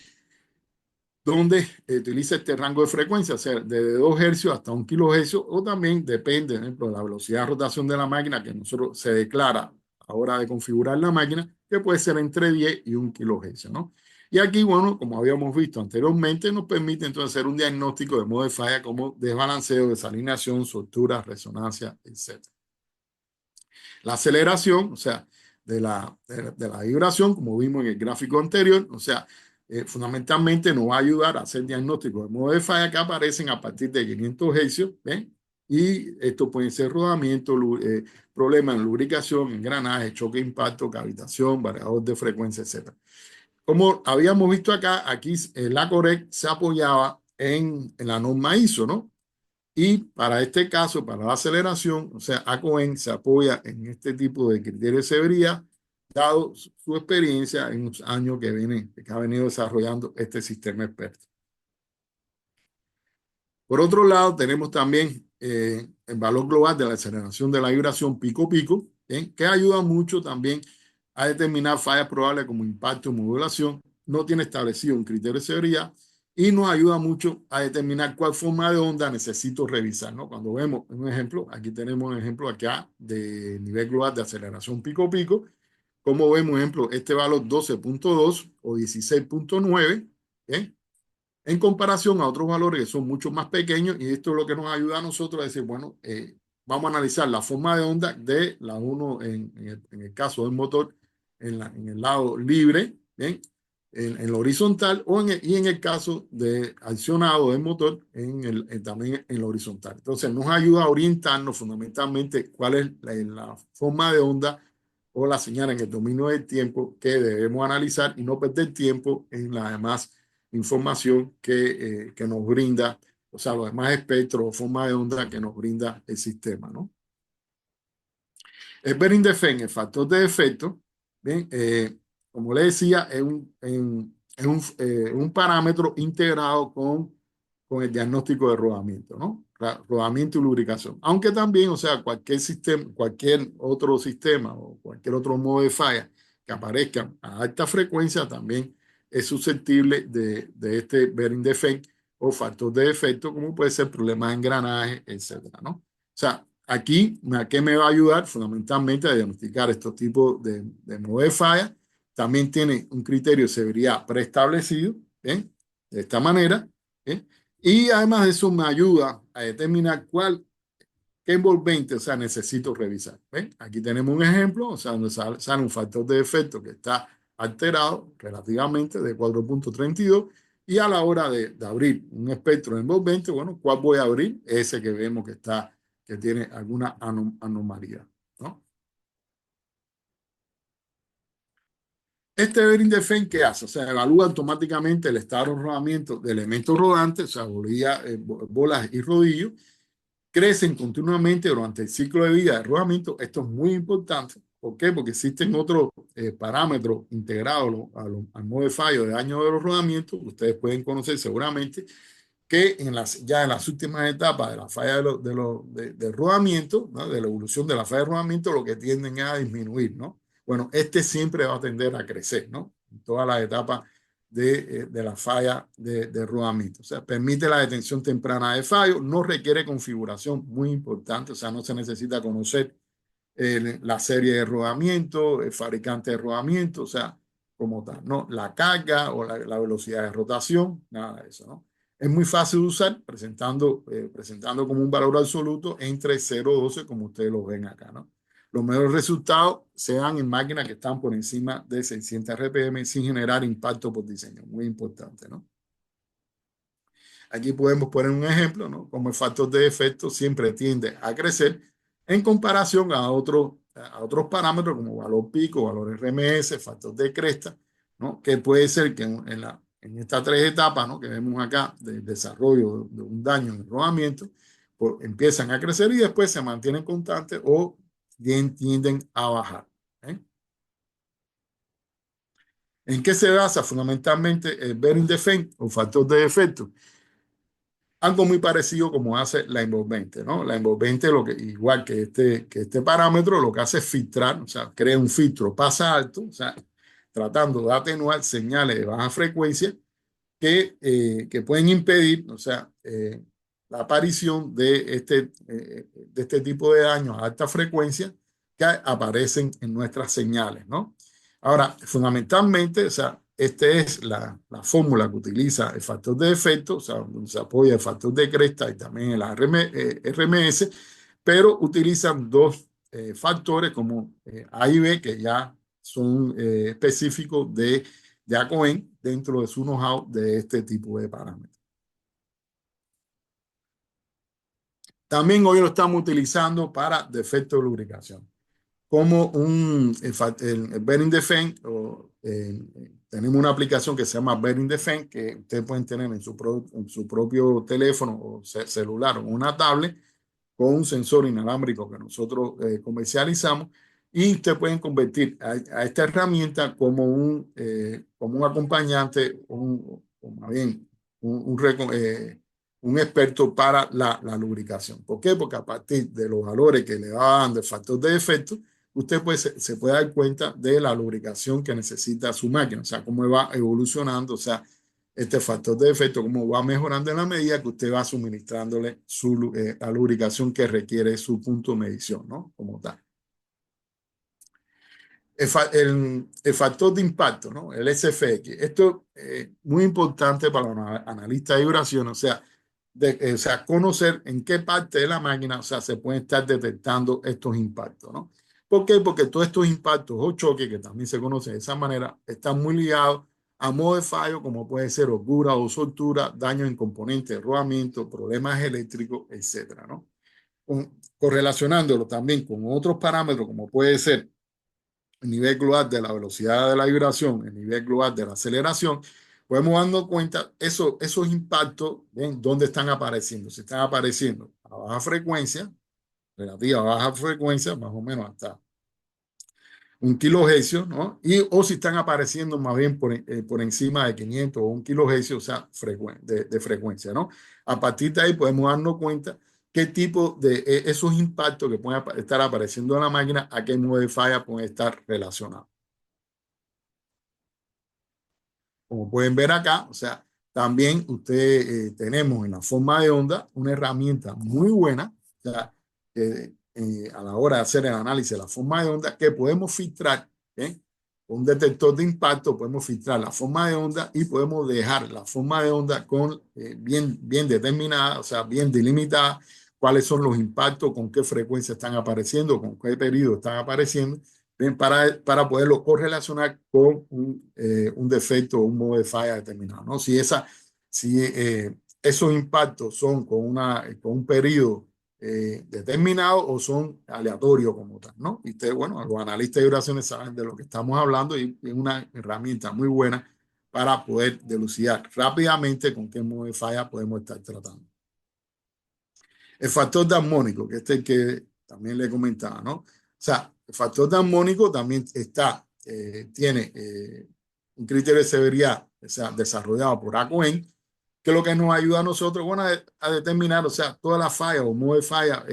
donde utiliza este rango de frecuencia, o sea, desde 2 hercios hasta 1 kilohercio, o también depende, por ejemplo, de la velocidad de rotación de la máquina que nosotros se declara a la hora de configurar la máquina, que puede ser entre 10 y 1 kilohercio, ¿no? Y aquí, bueno, como habíamos visto anteriormente, nos permite entonces hacer un diagnóstico de modo de falla como desbalanceo, desalineación, soltura, resonancia, etc. La aceleración, o sea, de la vibración, como vimos en el gráfico anterior, o sea, fundamentalmente nos va a ayudar a hacer diagnósticos de modo de falla que aparecen a partir de 500 hercios, ¿ven? Y esto puede ser rodamiento, problemas en lubricación, engranaje, choque, impacto, cavitación, variador de frecuencia, etc. Como habíamos visto acá, aquí la Corec se apoyaba en la norma ISO, ¿no? Y para este caso, para la aceleración, o sea, ACOEN se apoya en este tipo de criterios de severidad, dado su experiencia en los años que ha venido desarrollando este sistema experto. Por otro lado, tenemos también el valor global de la aceleración de la vibración pico-pico, que ayuda mucho también a determinar fallas probables como impacto y modulación. No tiene establecido un criterio de severidad y nos ayuda mucho a determinar cuál forma de onda necesito revisar, ¿no? Cuando vemos un ejemplo, aquí tenemos un ejemplo acá de nivel global de aceleración pico-pico. Como vemos, ejemplo, este valor 12.2 o 16.9, ¿eh? En comparación a otros valores que son mucho más pequeños, y esto es lo que nos ayuda a nosotros a decir, bueno, vamos a analizar la forma de onda de la 1 en el caso del motor en el lado libre, ¿bien? En la horizontal, y en el caso de accionado del motor también en la horizontal. Entonces nos ayuda a orientarnos fundamentalmente cuál es la forma de onda o la señal en el dominio del tiempo que debemos analizar y no perder tiempo en la demás información que nos brinda, o sea, los demás espectros o formas de onda que nos brinda el sistema, ¿no? El bearing defect, el factor de defecto, ¿bien? Como le decía, es un parámetro integrado con el diagnóstico de rodamiento, ¿no? Rodamiento y lubricación. Aunque también, o sea, cualquier sistema, cualquier otro sistema o cualquier otro modo de falla que aparezca a alta frecuencia también es susceptible de este bearing defect o factor de defecto, como puede ser problemas de engranaje, etcétera, ¿no? O sea, aquí, ¿a qué me va a ayudar? Fundamentalmente a diagnosticar estos tipos de modos de falla. También tiene un criterio de severidad preestablecido, ¿bien? De esta manera, ¿bien? Y además de eso me ayuda a determinar qué envolvente, o sea, necesito revisar. ¿Ven? Aquí tenemos un ejemplo, o sea, donde sale un factor de defecto que está alterado relativamente de 4,32 y a la hora de abrir un espectro envolvente, bueno, ¿cuál voy a abrir? Ese que vemos que tiene alguna anomalía, ¿no? Este bearing defect, ¿qué hace? O sea, evalúa automáticamente el estado de rodamiento de elementos rodantes, o sea, bolas y rodillos, crecen continuamente durante el ciclo de vida del rodamiento. Esto es muy importante. ¿Por qué? Porque existen otros parámetros integrados al modo de fallo de daño de los rodamientos que ustedes pueden conocer seguramente, que ya en las últimas etapas de la falla del rodamiento, ¿no? De la evolución de la falla de rodamiento, lo que tienden a disminuir, ¿no? Bueno, este siempre va a tender a crecer, ¿no? En todas las etapas de la falla de rodamiento. O sea, permite la detención temprana de fallo, no requiere configuración, muy importante, o sea, no se necesita conocer la serie de rodamiento, el fabricante de rodamiento, o sea, como tal, ¿no? La carga o la velocidad de rotación, nada de eso, ¿no? Es muy fácil de usar, presentando como un valor absoluto entre 0 y 12, como ustedes lo ven acá, ¿no? Los mejores resultados se dan en máquinas que están por encima de 600 RPM sin generar impacto por diseño, muy importante, ¿no? Aquí podemos poner un ejemplo, ¿no? Como el factor de defecto siempre tiende a crecer en comparación a otros parámetros como valor pico, valor RMS, factor de cresta, ¿no? Que puede ser que en estas tres etapas, ¿no? Que vemos acá del desarrollo de un daño en el rodamiento, pues empiezan a crecer y después se mantienen constantes o bien tienden a bajar, ¿eh? ¿En qué se basa fundamentalmente el bearing defect o factor de defecto? Algo muy parecido como hace la envolvente, ¿no? La envolvente, igual que este parámetro, lo que hace es filtrar, o sea, crea un filtro, pasa alto, o sea, tratando de atenuar señales de baja frecuencia que pueden impedir, o sea, la aparición de este tipo de daños a alta frecuencia que aparecen en nuestras señales, ¿no? Ahora, fundamentalmente, o sea, esta es la fórmula que utiliza el factor de efecto, o sea, donde se apoya el factor de cresta y también el RMS, pero utilizan dos factores como A y B que ya son específicos de ACOEN dentro de su know-how de este tipo de parámetros. También hoy lo estamos utilizando para defectos de lubricación. Como el Bearing Defense, tenemos una aplicación que se llama Bearing Defense, que ustedes pueden tener en su propio teléfono o celular o una tablet, con un sensor inalámbrico que nosotros comercializamos, y ustedes pueden convertir a esta herramienta como un acompañante, o más bien, un experto para la lubricación. ¿Por qué? Porque a partir de los valores que le van de factor de defecto, usted pues, se puede dar cuenta de la lubricación que necesita su máquina, o sea, cómo va evolucionando, o sea, este factor de defecto, cómo va mejorando en la medida que usted va suministrándole la lubricación que requiere su punto de medición, ¿no? Como tal. El factor de impacto, ¿no? El SFX. Esto es muy importante para los analistas de vibración, o sea, conocer en qué parte de la máquina, o sea, se pueden estar detectando estos impactos, ¿no? ¿Por qué? Porque todos estos impactos o choques, que también se conocen de esa manera, están muy ligados a modo de fallo, como puede ser holgura o soltura, daño en componentes de rodamiento, problemas eléctricos, etcétera, ¿no? Correlacionándolo también con otros parámetros, como puede ser el nivel global de la velocidad de la vibración, el nivel global de la aceleración, podemos darnos cuenta esos impactos, ¿ven? ¿Dónde están apareciendo? Si están apareciendo a baja frecuencia, relativa a baja frecuencia, más o menos hasta un kilohercio, ¿no? O si están apareciendo más bien por encima de 500 o un kilohercio, o sea, de frecuencia, ¿no? A partir de ahí podemos darnos cuenta qué tipo de esos impactos que pueden estar apareciendo en la máquina, a qué modo de falla pueden estar relacionados. Como pueden ver acá, o sea, también tenemos en la forma de onda una herramienta muy buena, o sea, a la hora de hacer el análisis de la forma de onda, que podemos filtrar, ¿eh? Con un detector de impacto podemos filtrar la forma de onda y podemos dejar la forma de onda con bien determinada, o sea, bien delimitada, cuáles son los impactos, con qué frecuencia están apareciendo, con qué periodo están apareciendo, bien, para poderlo correlacionar con un defecto o un modo de falla determinado, ¿no? Si esos impactos son con un periodo determinado o son aleatorios como tal, ¿no? Y ustedes, bueno, los analistas de vibraciones saben de lo que estamos hablando y es una herramienta muy buena para poder dilucidar rápidamente con qué modo de falla podemos estar tratando. El factor de armónico, que este es el que también le comentaba, ¿no? O sea, el factor de armónico también tiene un criterio de severidad, o sea, desarrollado por ACOEN, que es lo que nos ayuda a nosotros, bueno, a determinar, o sea, todas las fallas o modos de falla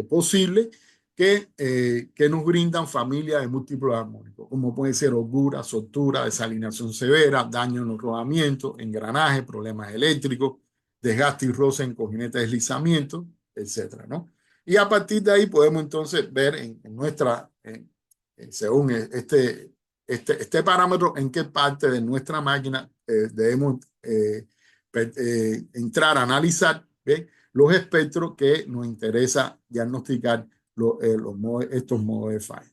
posibles que nos brindan familias de múltiplos armónicos, como puede ser holgura, soltura, desalineación severa, daño en los rodamientos, engranajes, problemas eléctricos, desgaste y roce en cojinete de deslizamiento, etcétera, ¿no? Y a partir de ahí podemos entonces ver según este parámetro, en qué parte de nuestra máquina debemos entrar a analizar, ¿ve? Los espectros que nos interesa diagnosticar estos modos de falla.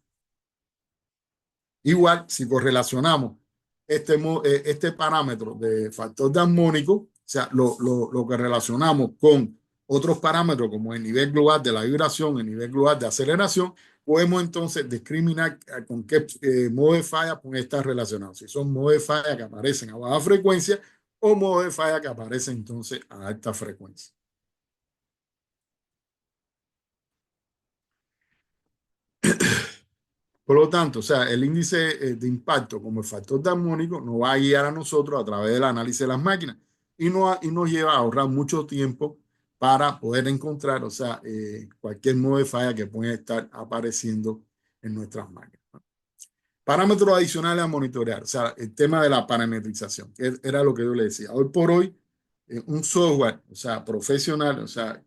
Igual, si correlacionamos este parámetro de factor de armónico, o sea, lo que relacionamos con otros parámetros como el nivel global de la vibración, el nivel global de aceleración, podemos entonces discriminar con qué modo de falla pueden estar relacionados. Si son modos de falla que aparecen a baja frecuencia o modos de falla que aparecen entonces a alta frecuencia. Por lo tanto, o sea, el índice de impacto como el factor de armónico nos va a guiar a nosotros a través del análisis de las máquinas y nos lleva a ahorrar mucho tiempo para poder encontrar, o sea, cualquier modo de falla que pueda estar apareciendo en nuestras máquinas, ¿no? Parámetros adicionales a monitorear, o sea, el tema de la parametrización, que era lo que yo le decía. Hoy por hoy, un software, o sea, profesional, o sea,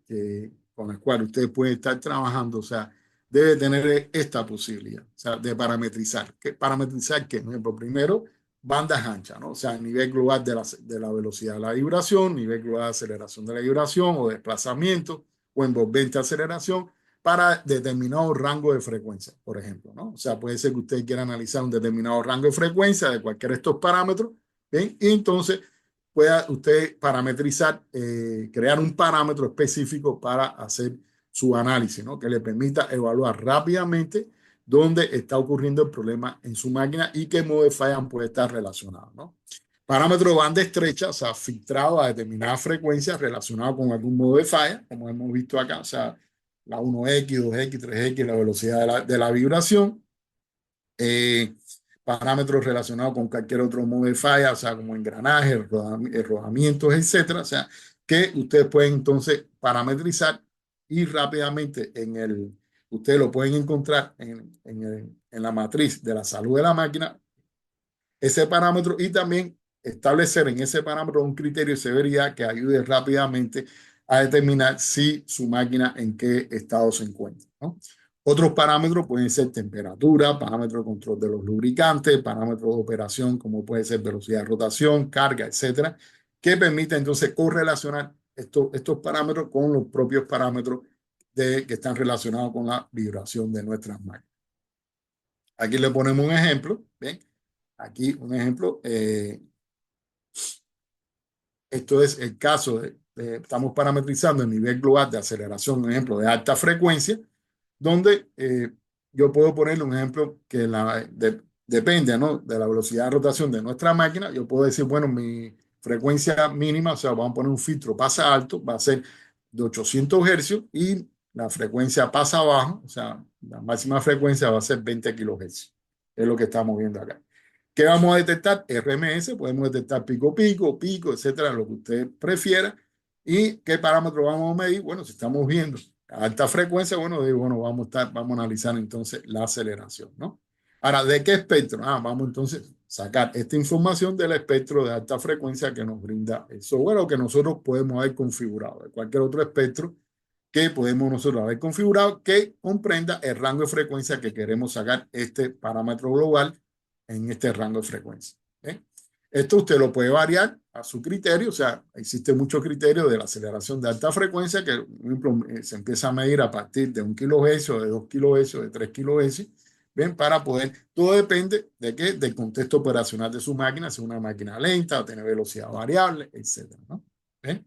con el cual ustedes pueden estar trabajando, o sea, debe tener esta posibilidad, o sea, de parametrizar. ¿Parametrizar qué? Por ejemplo, primero, bandas anchas, ¿no? O sea, nivel global de la velocidad de la vibración, nivel global de aceleración de la vibración o desplazamiento o envolvente aceleración para determinado rango de frecuencia, por ejemplo, ¿no? O sea, puede ser que usted quiera analizar un determinado rango de frecuencia de cualquiera de estos parámetros, ¿bien? Y entonces pueda usted parametrizar, crear un parámetro específico para hacer su análisis, ¿no? Que le permita evaluar rápidamente dónde está ocurriendo el problema en su máquina y qué modo de falla puede estar relacionado, ¿no? Parámetro de banda estrecha, o sea, filtrado a determinadas frecuencias relacionado con algún modo de falla, como hemos visto acá, o sea, la 1X, 2X, 3X, la velocidad de la vibración, eh, parámetros relacionados con cualquier otro modo de falla, o sea, como engranajes, rodamientos, etcétera, o sea, que ustedes pueden entonces parametrizar y rápidamente ustedes lo pueden encontrar en la matriz de la salud de la máquina, ese parámetro y también establecer en ese parámetro un criterio de severidad que ayude rápidamente a determinar si su máquina en qué estado se encuentra, ¿no? Otros parámetros pueden ser temperatura, parámetros de control de los lubricantes, parámetros de operación como puede ser velocidad de rotación, carga, etcétera, que permite entonces correlacionar estos parámetros con los propios parámetros que están relacionados con la vibración de nuestras máquinas. Aquí le ponemos un ejemplo, ¿bien? Aquí un ejemplo, esto es el caso estamos parametrizando el nivel global de aceleración, un ejemplo de alta frecuencia, donde yo puedo ponerle un ejemplo que depende, ¿no? De la velocidad de rotación de nuestra máquina. Yo puedo decir, bueno, mi frecuencia mínima, o sea, vamos a poner un filtro pasa alto, va a ser de 800 hercios y la frecuencia pasa abajo, o sea, la máxima frecuencia va a ser 20 kilohercios. Es lo que estamos viendo acá. ¿Qué vamos a detectar? RMS, podemos detectar pico, pico, pico, etcétera, lo que usted prefiera. ¿Y qué parámetros vamos a medir? Bueno, si estamos viendo alta frecuencia, bueno, digo, bueno, vamos a analizar entonces la aceleración, ¿no? Ahora, ¿de qué espectro? Vamos entonces a sacar esta información del espectro de alta frecuencia que nos brinda el software o que nosotros podemos haber configurado, de cualquier otro espectro que podemos nosotros haber configurado que comprenda el rango de frecuencia que queremos sacar este parámetro global en este rango de frecuencia. ¿Eh? Esto usted lo puede variar a su criterio, o sea, existe mucho criterio de la aceleración de alta frecuencia que, por ejemplo, se empieza a medir a partir de 1 kHz, de 2 kHz, de 3 kHz, ¿ven? Para poder, todo depende de qué, del contexto operacional de su máquina, si es una máquina lenta o tiene velocidad variable, etcétera, ¿no? ¿Ven?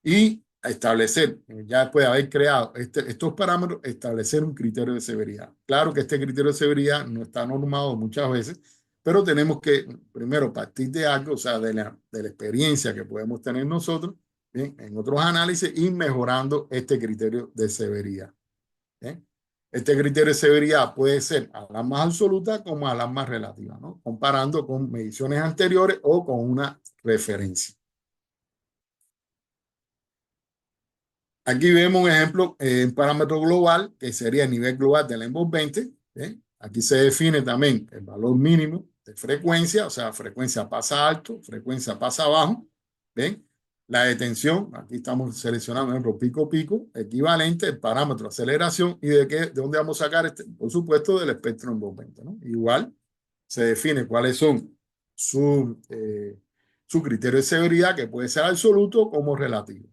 Y establecer, ya después de haber creado estos parámetros, establecer un criterio de severidad. Claro que este criterio de severidad no está normado muchas veces, pero tenemos que primero partir de algo, o sea, de la experiencia que podemos tener nosotros, ¿bien? En otros análisis, y mejorando este criterio de severidad. ¿Bien? Este criterio de severidad puede ser a la más absoluta como a la más relativa, ¿no? Comparando con mediciones anteriores o con una referencia. Aquí vemos un ejemplo, en parámetro global, que sería el nivel global del envolvente. ¿Bien? Aquí se define también el valor mínimo de frecuencia, o sea, frecuencia pasa alto, frecuencia pasa bajo. ¿Bien? La detención, aquí estamos seleccionando, por ejemplo, pico pico, equivalente, el parámetro de aceleración y de dónde vamos a sacar este, por supuesto, del espectro envolvente, ¿no? Igual se define cuáles son su criterio de severidad, que puede ser absoluto como relativo.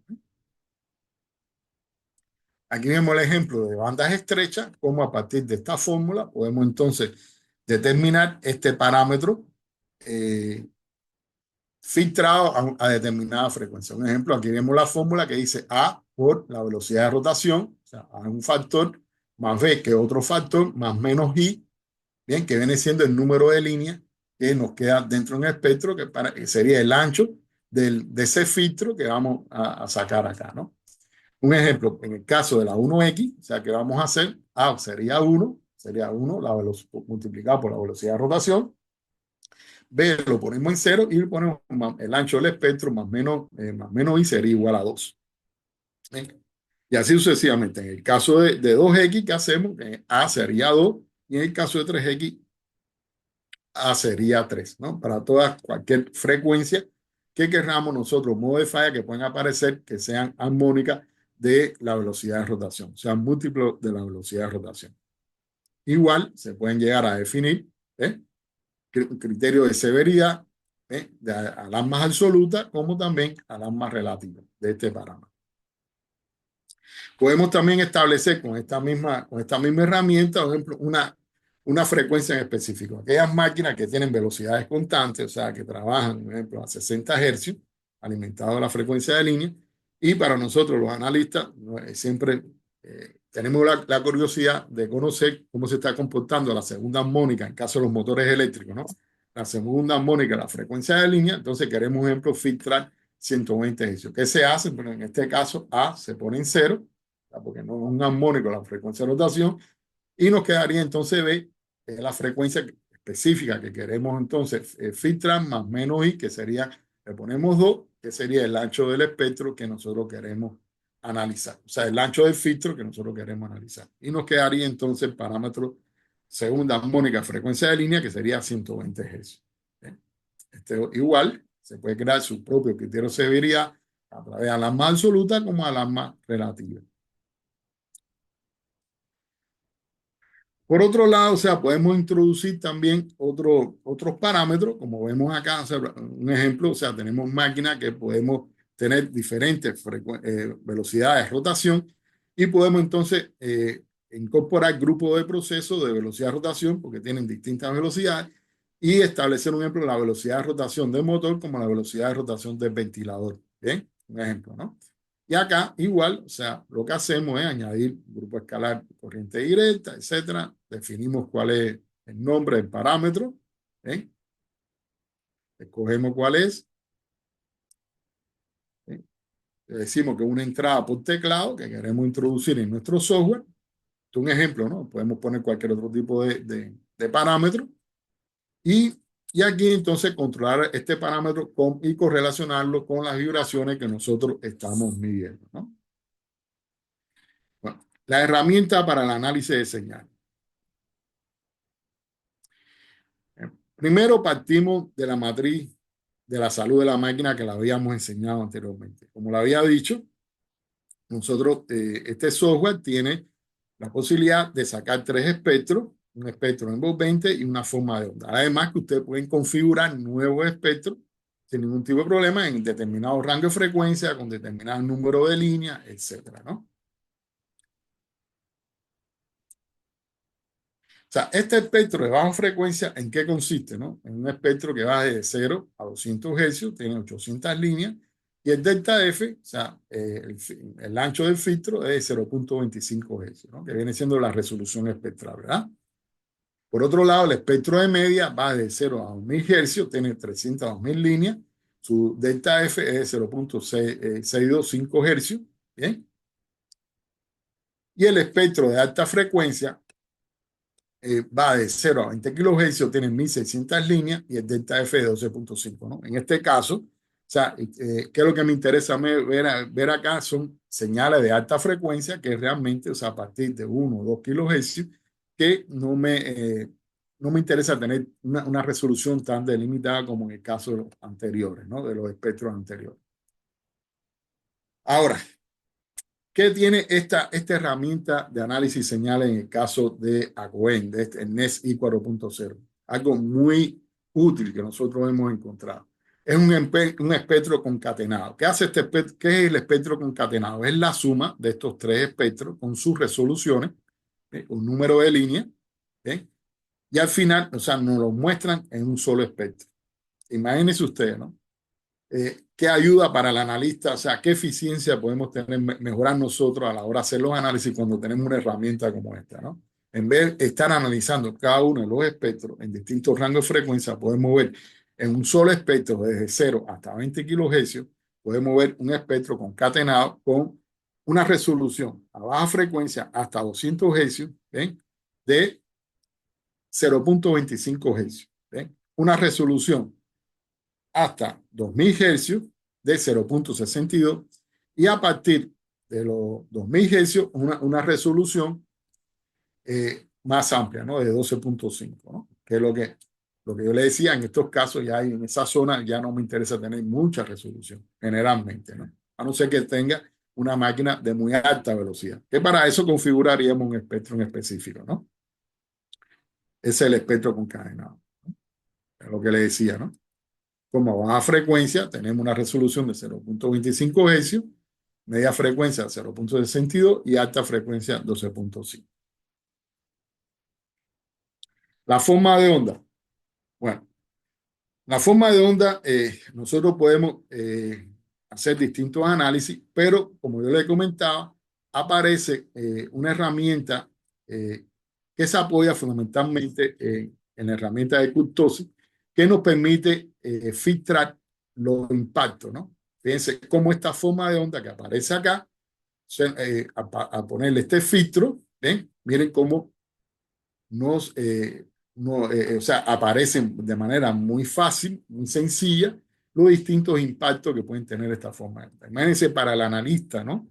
Aquí vemos el ejemplo de bandas estrechas, como a partir de esta fórmula podemos entonces determinar este parámetro eh, filtrado a determinada frecuencia. Un ejemplo, aquí vemos la fórmula que dice A por la velocidad de rotación, o sea, A es un factor, más B que otro factor, más menos I, bien, que viene siendo el número de líneas que nos queda dentro de un espectro que sería el ancho de ese filtro que vamos a sacar acá, ¿no? Un ejemplo, en el caso de la 1X, o sea, que vamos a hacer? A sería 1 la multiplicado por la velocidad de rotación. B lo ponemos en 0 y le ponemos el ancho del espectro más menos I sería igual a 2. ¿Eh? Y así sucesivamente. En el caso de 2X, ¿qué hacemos? A sería 2 y en el caso de 3X, A sería 3, ¿no? Para cualquier frecuencia que queramos nosotros modo de falla que pueden aparecer que sean armónicas de la velocidad de rotación, sean múltiplos de la velocidad de rotación. Igual se pueden llegar a definir ¿eh? Criterio de severidad a las más absolutas como también a las más relativas de este parámetro. Podemos también establecer con esta misma herramienta, por ejemplo, una frecuencia en específico. Aquellas máquinas que tienen velocidades constantes, o sea, que trabajan, por ejemplo, a 60 Hz, alimentado a la frecuencia de línea, y para nosotros los analistas siempre tenemos la curiosidad de conocer cómo se está comportando la segunda armónica en caso de los motores eléctricos, ¿no? La segunda armónica, la frecuencia de línea, entonces queremos, por ejemplo, filtrar 120 Hz. ¿Qué se hace? Bueno, en este caso, A se pone en 0, porque no es un armónico la frecuencia de rotación, y nos quedaría entonces B, que es la frecuencia específica que queremos entonces filtrar, más menos I, que sería, le ponemos 2, que sería el ancho del espectro que nosotros queremos analizar, o sea, el ancho del filtro que nosotros queremos analizar. Y nos quedaría entonces el parámetro segunda armónica frecuencia de línea, que sería 120 Hz. Igual, se puede crear su propio criterio de severidad a través de las más absolutas como a las más relativas. Por otro lado, o sea, podemos introducir también otros parámetros, como vemos acá, o sea, un ejemplo, o sea, tenemos máquinas que podemos tener diferentes velocidades de rotación y podemos entonces incorporar grupos de procesos de velocidad de rotación porque tienen distintas velocidades y establecer, un ejemplo, la velocidad de rotación del motor como la velocidad de rotación del ventilador. Bien, un ejemplo, ¿no? Y acá igual, o sea, lo que hacemos es añadir grupo escalar corriente directa, etcétera. Definimos cuál es el nombre del parámetro. ¿Eh? Escogemos cuál es. ¿Eh? Le decimos que es una entrada por teclado que queremos introducir en nuestro software. un ejemplo, ¿no? Podemos poner cualquier otro tipo de parámetro y, y aquí entonces controlar este parámetro y correlacionarlo con las vibraciones que nosotros estamos midiendo, ¿no? Bueno, la herramienta para el análisis de señal. Primero partimos de la matriz de la salud de la máquina que la habíamos enseñado anteriormente. Como lo había dicho, nosotros, este software tiene la posibilidad de sacar tres espectros, un espectro envolvente y una forma de onda. Además que ustedes pueden configurar nuevos espectros sin ningún tipo de problema en determinado rango de frecuencia, con determinado número de líneas, etcétera, ¿no? O sea, este espectro de baja frecuencia, ¿en qué consiste, no? En un espectro que va de 0 a 200 hercios, tiene 800 líneas, y el delta F, o sea, el ancho del filtro es de 0,25 hercios, ¿no? Que viene siendo la resolución espectral, ¿verdad? Por otro lado, el espectro de media va de 0 a 1000 hercios, tiene 300 a 2000 líneas, su delta F es de 0,625 hercios, ¿bien? Y el espectro de alta frecuencia va de 0 a 20 kilohercios, tiene 1600 líneas y el delta F de 12,5, ¿no? En este caso, o sea, ¿qué es lo que me interesa ver acá? Son señales de alta frecuencia que realmente, o sea, a partir de 1 o 2 kilohercios, que no me interesa tener una resolución tan delimitada como en el caso de los anteriores, ¿no? De los espectros anteriores. Ahora, ¿qué tiene esta herramienta de análisis de señales en el caso de AGOEN, de este NES I 4.0? Algo muy útil que nosotros hemos encontrado. Es un espectro concatenado. ¿Qué hace este espectro? ¿Qué es el espectro concatenado? Es la suma de estos tres espectros con sus resoluciones, un número de líneas, y al final, o sea, nos lo muestran en un solo espectro. Imagínense ustedes, ¿no? ¿Qué ayuda para el analista? O sea, ¿qué eficiencia podemos tener, mejorar nosotros a la hora de hacer los análisis cuando tenemos una herramienta como esta, ¿no? En vez de estar analizando cada uno de los espectros en distintos rangos de frecuencia, podemos ver en un solo espectro desde 0 hasta 20 kilohercios, podemos ver un espectro concatenado con una resolución a baja frecuencia hasta 200 hercios, ¿ven? De 0,25 hercios, ¿ven? Una resolución hasta 2000 hercios de 0,62 y a partir de los 2000 hercios una resolución más amplia, ¿no? De 12,5, ¿no? Que es lo que yo le decía, en estos casos ya hay, en esa zona ya no me interesa tener mucha resolución, generalmente, ¿no? A no ser que tenga una máquina de muy alta velocidad, que para eso configuraríamos un espectro en específico, ¿no? Ese es el espectro concatenado, ¿no? Es lo que le decía, ¿no? Como a baja frecuencia tenemos una resolución de 0,25 hercios, media frecuencia 0,62 y alta frecuencia 12,5. La forma de onda. Bueno, la forma de onda, nosotros podemos hacer distintos análisis, pero como yo le comentaba, aparece una herramienta que se apoya fundamentalmente en la herramienta de kurtosis, que nos permite filtrar los impactos, ¿no? Fíjense cómo esta forma de onda que aparece acá, a ponerle este filtro, ¿ven? Miren cómo nos, o sea, aparecen de manera muy fácil, muy sencilla, los distintos impactos que pueden tener esta forma de onda. Imagínense para el analista, ¿no?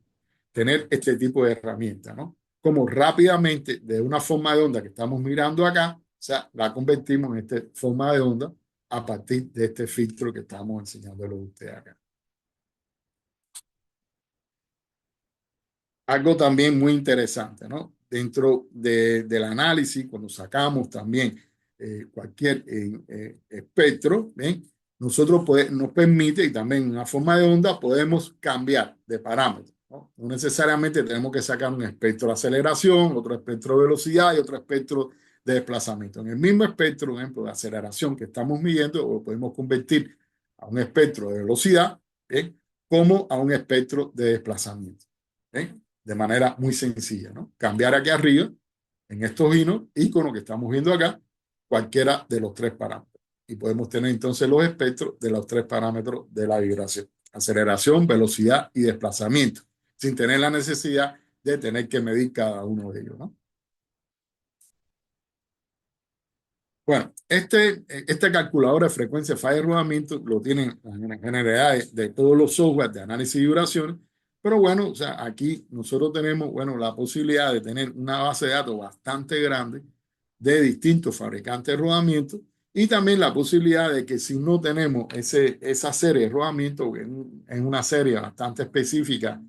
Tener este tipo de herramienta, ¿no? Como rápidamente de una forma de onda que estamos mirando acá, o sea, la convertimos en esta forma de onda a partir de este filtro que estamos enseñándolo a ustedes acá. Algo también muy interesante, ¿no? Dentro del análisis, cuando sacamos también cualquier espectro, ¿ven? Nosotros nos permite, y también una forma de onda, podemos cambiar de parámetro, ¿no? No necesariamente tenemos que sacar un espectro de aceleración, otro espectro de velocidad y otro espectro de desplazamiento. En el mismo espectro, por ejemplo, de aceleración que estamos midiendo, lo podemos convertir a un espectro de velocidad, ¿ven? Como a un espectro de desplazamiento, ¿ven? De manera muy sencilla, ¿no? Cambiar aquí arriba, en estos iconos que estamos viendo acá, cualquiera de los tres parámetros. Y podemos tener entonces los espectros de los tres parámetros de la vibración: aceleración, velocidad y desplazamiento, sin tener la necesidad de tener que medir cada uno de ellos, ¿no? Bueno, este calculador de frecuencia de falla de rodamiento lo tienen en generalidad de todos los software de análisis de vibraciones, pero bueno, o sea, aquí nosotros tenemos, bueno, la posibilidad de tener una base de datos bastante grande de distintos fabricantes de rodamiento y también la posibilidad de que si no tenemos esa serie de rodamiento en una serie bastante específica,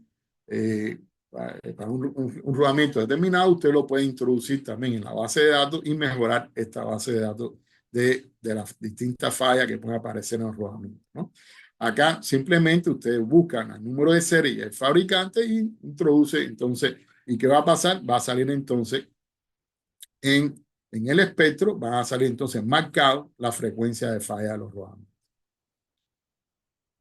eh, para un rodamiento determinado, usted lo puede introducir también en la base de datos y mejorar esta base de datos de las distintas fallas que pueden aparecer en el rodamiento, ¿no? Acá simplemente ustedes buscan el número de serie y el fabricante y introduce entonces, ¿y qué va a pasar? Va a salir entonces en el espectro, va a salir entonces marcado la frecuencia de falla de los rodamientos.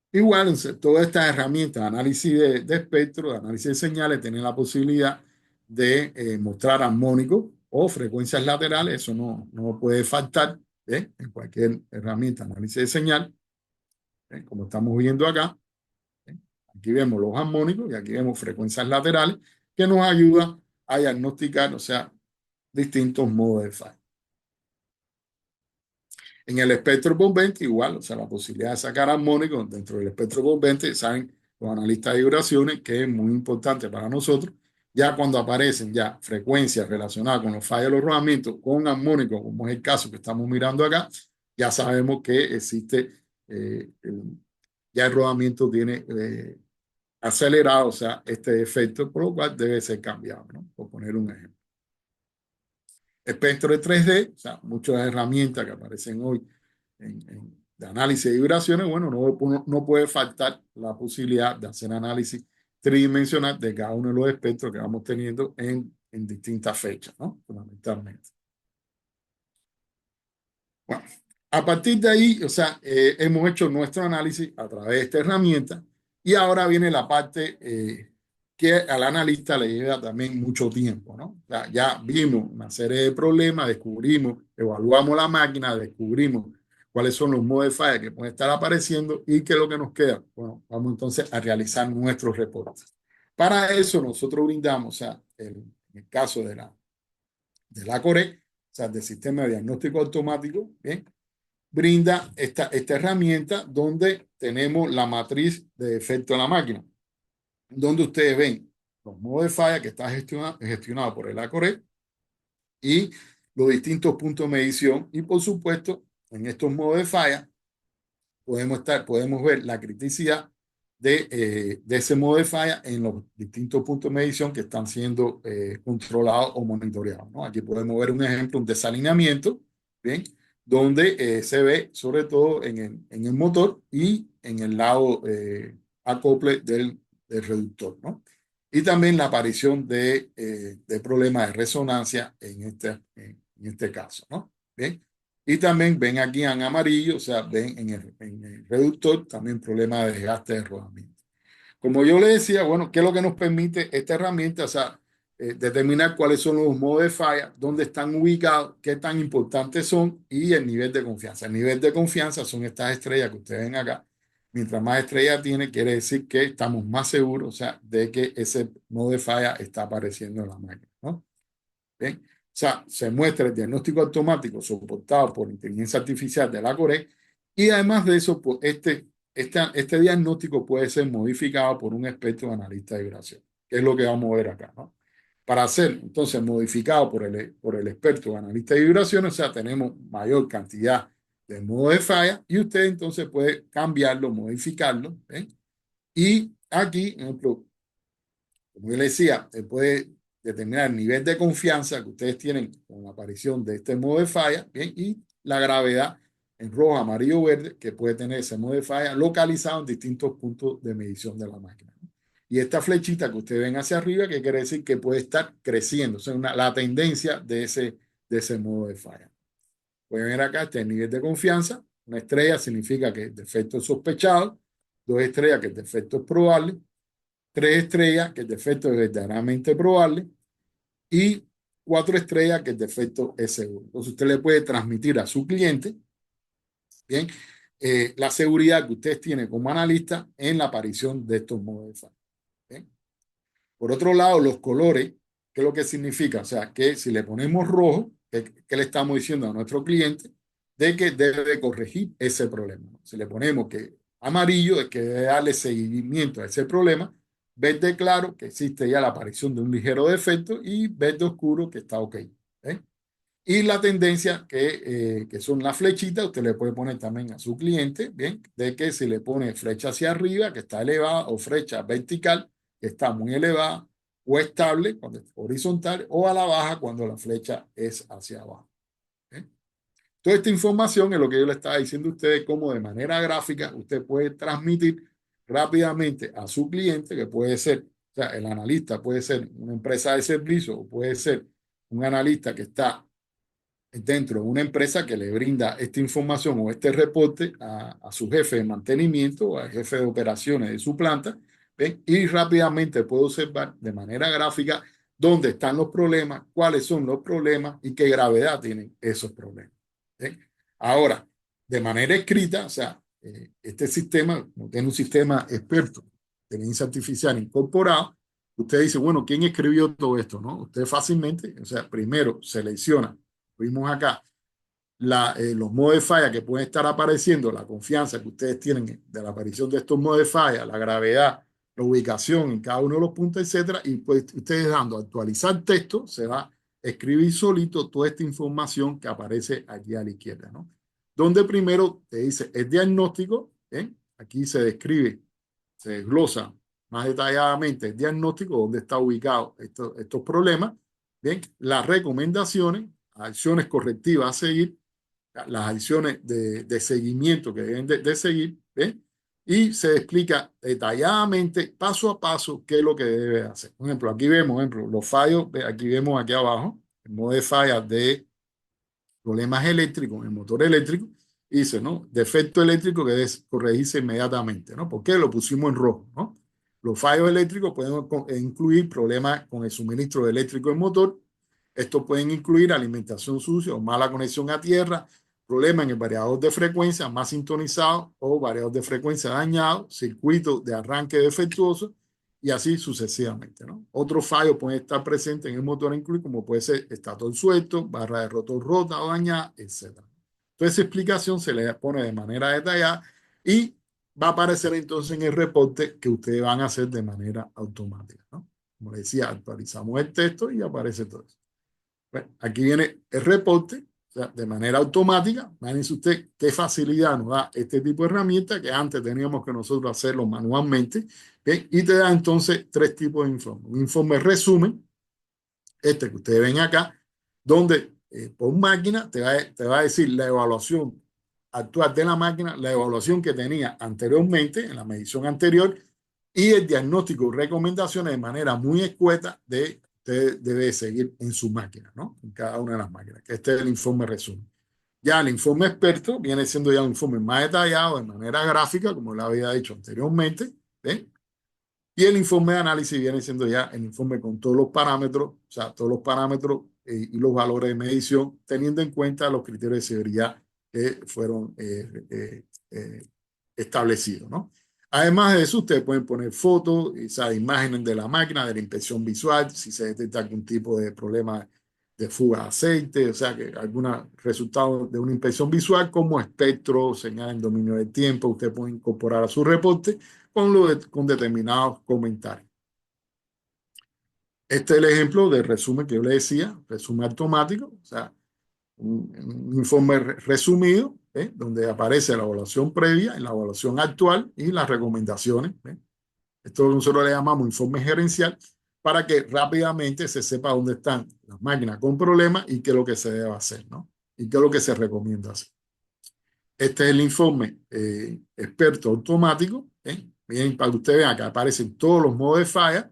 Igual, todas estas herramientas de análisis de espectro, de análisis de señales, tienen la posibilidad de mostrar armónicos o frecuencias laterales. Eso no puede faltar en cualquier herramienta de análisis de señal, como estamos viendo acá. ¿eh? Aquí vemos los armónicos y aquí vemos frecuencias laterales que nos ayudan a diagnosticar, o sea, distintos modos de falla. En el espectro envolvente igual, o sea, la posibilidad de sacar armónicos dentro del espectro envolvente, saben los analistas de vibraciones que es muy importante para nosotros. Ya cuando aparecen ya frecuencias relacionadas con los fallos de los rodamientos con armónicos, como es el caso que estamos mirando acá, ya sabemos que existe, ya el rodamiento tiene acelerado, o sea, este efecto, por lo cual debe ser cambiado, ¿no? Por poner un ejemplo. Espectro de 3D, o sea, muchas herramientas que aparecen hoy de análisis de vibraciones, bueno, no puede faltar la posibilidad de hacer análisis tridimensional de cada uno de los espectros que vamos teniendo en distintas fechas, ¿no? Fundamentalmente. Bueno, a partir de ahí, o sea, hemos hecho nuestro análisis a través de esta herramienta y ahora viene la parte que al analista le lleva también mucho tiempo, ¿no? O sea, ya vimos una serie de problemas, descubrimos, evaluamos la máquina, descubrimos cuáles son los modos de falla que pueden estar apareciendo y qué es lo que nos queda. Bueno, vamos entonces a realizar nuestros reportes. Para eso nosotros brindamos, o sea, en el caso de la Core, o sea, del sistema de diagnóstico automático, ¿bien? Brinda esta herramienta donde tenemos la matriz de defecto de la máquina, donde ustedes ven los modos de falla que está gestionado por el ACORE y los distintos puntos de medición. Y por supuesto, en estos modos de falla podemos ver la criticidad de ese modo de falla en los distintos puntos de medición que están siendo controlados o monitoreados, ¿no? Aquí podemos ver un ejemplo, un desalineamiento, ¿bien? Donde se ve sobre todo en el motor y en el lado acople del reductor, ¿no? Y también la aparición de problemas de resonancia en este caso, ¿no? Bien. Y también ven aquí en amarillo, o sea, ven en el reductor también problemas de desgaste de rodamiento. Como yo le decía, bueno, ¿qué es lo que nos permite esta herramienta? O sea, determinar cuáles son los modos de falla, dónde están ubicados, qué tan importantes son y el nivel de confianza. El nivel de confianza son estas estrellas que ustedes ven acá. Mientras más estrellas tiene, quiere decir que estamos más seguros, o sea, de que ese modo de falla está apareciendo en la máquina, ¿no? ¿Bien? O sea, se muestra el diagnóstico automático soportado por inteligencia artificial de la Core y además de eso, pues este diagnóstico puede ser modificado por un experto analista de vibración, que es lo que vamos a ver acá, ¿no? Para ser entonces modificado por el experto analista de vibraciones, o sea, tenemos mayor cantidad de modos de falla y usted entonces puede cambiarlo, modificarlo, ¿eh? Y aquí, por ejemplo, como yo le decía, puede determinar el nivel de confianza que ustedes tienen con la aparición de este modo de falla, ¿bien? Y la gravedad en rojo, amarillo, verde, que puede tener ese modo de falla localizado en distintos puntos de medición de la máquina, ¿no? Y esta flechita que ustedes ven hacia arriba, que quiere decir que puede estar creciendo, o sea, la tendencia de ese modo de falla. Pueden ver acá, este es el nivel de confianza. Una estrella significa que el defecto es sospechado, 2 estrellas que el defecto es probable, 3 estrellas, que el defecto es verdaderamente probable, y 4 estrellas, que el defecto es seguro. Entonces usted le puede transmitir a su cliente, bien, la seguridad que usted tiene como analista en la aparición de estos modos de falla. ¿Bien? Por otro lado, los colores, ¿qué es lo que significa? O sea, que si le ponemos rojo, ¿Qué le estamos diciendo a nuestro cliente? De que debe corregir ese problema. Si le ponemos que amarillo, es que debe darle seguimiento a ese problema, verde claro, que existe ya la aparición de un ligero defecto, y verde oscuro, que está ok. ¿Eh? Y la tendencia que son las flechitas, usted le puede poner también a su cliente, bien, de que si le pone flecha hacia arriba, que está elevada, o flecha vertical, que está muy elevada, o estable, cuando es horizontal, o a la baja, cuando la flecha es hacia abajo. ¿Eh? Toda esta información es lo que yo le estaba diciendo a ustedes, cómo de manera gráfica usted puede transmitir rápidamente a su cliente, que puede ser, o sea, el analista puede ser una empresa de servicio, o puede ser un analista que está dentro de una empresa que le brinda esta información o este reporte a su jefe de mantenimiento o al jefe de operaciones de su planta, ¿ven? Y rápidamente puede observar de manera gráfica dónde están los problemas, cuáles son los problemas y qué gravedad tienen esos problemas. ¿Ven? Ahora, de manera escrita, o sea, este sistema, como tiene un sistema experto de inteligencia artificial incorporado, usted dice, bueno, ¿quién escribió todo esto? ¿No? Usted fácilmente, o sea, primero selecciona, vimos acá, los modos de falla que pueden estar apareciendo, la confianza que ustedes tienen de la aparición de estos modos de falla, la gravedad, la ubicación en cada uno de los puntos, etcétera, y pues ustedes dando actualizar texto, se va a escribir solito toda esta información que aparece aquí a la izquierda, ¿no? Donde primero te dice el diagnóstico, ¿eh? Aquí se describe, se desglosa más detalladamente el diagnóstico, dónde está ubicado estos problemas, ¿bien? Las recomendaciones, acciones correctivas a seguir, las acciones de seguimiento que deben de seguir, ¿eh? Y se explica detalladamente, paso a paso, qué es lo que debe hacer. Por ejemplo, aquí vemos, los fallos, aquí vemos aquí abajo, el modo de fallas de problemas eléctricos en el motor eléctrico, y dice, ¿no? Defecto eléctrico que debe corregirse inmediatamente, ¿no? ¿Por qué lo pusimos en rojo, ¿no? Los fallos eléctricos pueden incluir problemas con el suministro eléctrico del motor. Estos pueden incluir alimentación sucia o mala conexión a tierra, problemas en el variador de frecuencia más sintonizado o variador de frecuencia dañado, circuito de arranque defectuoso y así sucesivamente, ¿no? Otros fallos pueden estar presentes en el motor incluido, como puede ser estator suelto, barra de rotor rota o dañada, etc. Entonces, esa explicación se le pone de manera detallada y va a aparecer entonces en el reporte que ustedes van a hacer de manera automática, ¿no? Como les decía, actualizamos el texto y aparece todo eso. Bueno, aquí viene el reporte, o sea, de manera automática. Imagínense usted qué facilidad nos da este tipo de herramienta que antes teníamos que nosotros hacerlo manualmente. ¿Bien? Y te da entonces tres tipos de informes. Un informe resumen, este que ustedes ven acá, donde por máquina te va a decir la evaluación actual de la máquina, la evaluación que tenía anteriormente, en la medición anterior, y el diagnóstico y recomendaciones de manera muy escueta de usted debe seguir en su máquina, ¿no? En cada una de las máquinas, que este es el informe resumen. Ya el informe experto viene siendo ya un informe más detallado de manera gráfica, como le había dicho anteriormente, ¿ven? Y el informe de análisis viene siendo ya el informe con todos los parámetros, o sea, todos los parámetros y los valores de medición, teniendo en cuenta los criterios de seguridad que fueron establecidos, ¿no? Además de eso, ustedes pueden poner fotos, o sea, imágenes de la máquina, de la inspección visual, si se detecta algún tipo de problema de fuga de aceite, o sea, que algún resultado de una inspección visual como espectro, señal en dominio del tiempo, usted puede incorporar a su reporte con determinados comentarios. Este es el ejemplo de resumen que yo le decía, resumen automático, o sea, un informe resumido, donde aparece la evaluación previa, la evaluación actual y las recomendaciones. Esto nosotros le llamamos informe gerencial para que rápidamente se sepa dónde están las máquinas con problemas y qué es lo que se debe hacer, ¿no? Y qué es lo que se recomienda hacer. Este es el informe experto automático. Bien, para que ustedes vean que aparecen todos los modos de falla,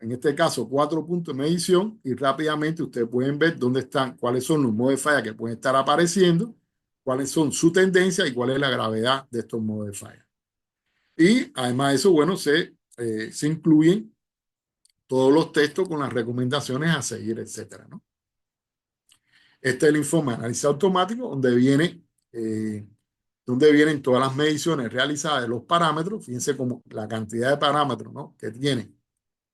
en este caso 4 puntos de medición, y rápidamente ustedes pueden ver dónde están, cuáles son los modos de falla que pueden estar apareciendo, cuáles son su tendencia y cuál es la gravedad de estos modos de falla. Y además de eso, bueno, se incluyen todos los textos con las recomendaciones a seguir, etcétera, ¿no? Este es el informe de análisis automático donde vienen todas las mediciones realizadas de los parámetros. Fíjense como la cantidad de parámetros, ¿no?, que tiene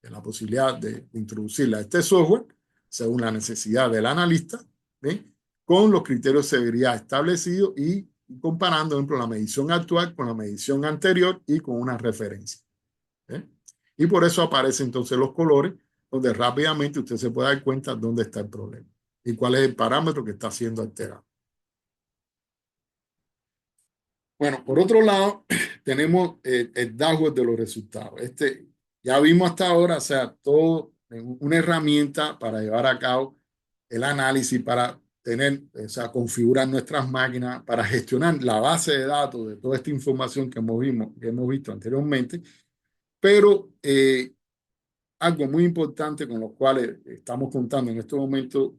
la posibilidad de introducirla a este software, según la necesidad del analista, ¿bien? Con los criterios de severidad establecidos y comparando, por ejemplo, la medición actual con la medición anterior y con una referencia. ¿Bien? Y por eso aparecen entonces los colores, donde rápidamente usted se puede dar cuenta dónde está el problema y cuál es el parámetro que está siendo alterado. Bueno, por otro lado, tenemos el dashboard de los resultados. Ya vimos hasta ahora, o sea, todo una herramienta para llevar a cabo el análisis, para tener, o sea, configurar nuestras máquinas, para gestionar la base de datos de toda esta información que hemos visto anteriormente. Pero algo muy importante con lo cual estamos contando en este momento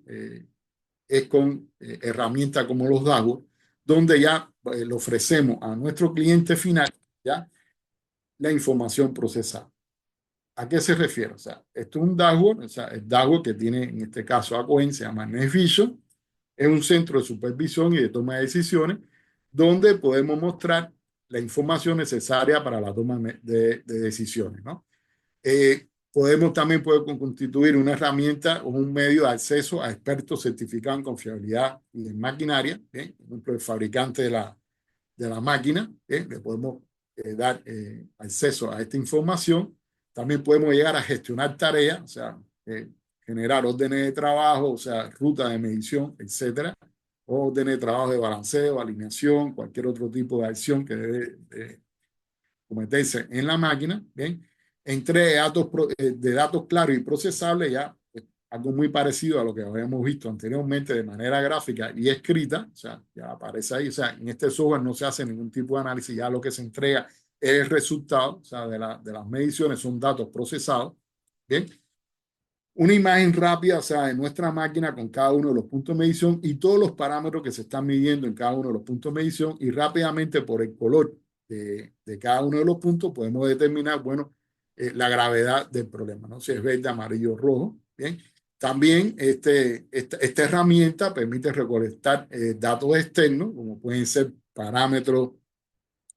es con herramientas como los dashboards, donde ya le ofrecemos a nuestro cliente final ya la información procesada. ¿A qué se refiere? O sea, esto es un dashboard, o sea, el dashboard que tiene en este caso Acoen se llama NetVision, es un centro de supervisión y de toma de decisiones donde podemos mostrar la información necesaria para la toma de decisiones, ¿no? Podemos también constituir una herramienta o un medio de acceso a expertos certificados en confiabilidad y en maquinaria, ¿bien? Por ejemplo, el fabricante de la máquina, ¿bien? Le podemos dar acceso a esta información. También podemos llegar a gestionar tareas, o sea, generar órdenes de trabajo, o sea, rutas de medición, etcétera, órdenes de trabajo de balanceo, alineación, cualquier otro tipo de acción que debe cometerse en la máquina, ¿bien? Entre de datos claros y procesables, ya algo muy parecido a lo que habíamos visto anteriormente de manera gráfica y escrita, o sea, ya aparece ahí, o sea, en este software no se hace ningún tipo de análisis, ya lo que se entrega es el resultado, o sea, de las mediciones son datos procesados, ¿bien? Una imagen rápida, o sea, de nuestra máquina con cada uno de los puntos de medición y todos los parámetros que se están midiendo en cada uno de los puntos de medición y rápidamente por el color de cada uno de los puntos podemos determinar, bueno, la gravedad del problema, ¿no? Si es verde, amarillo, rojo, ¿bien? También esta herramienta permite recolectar datos externos, como pueden ser parámetros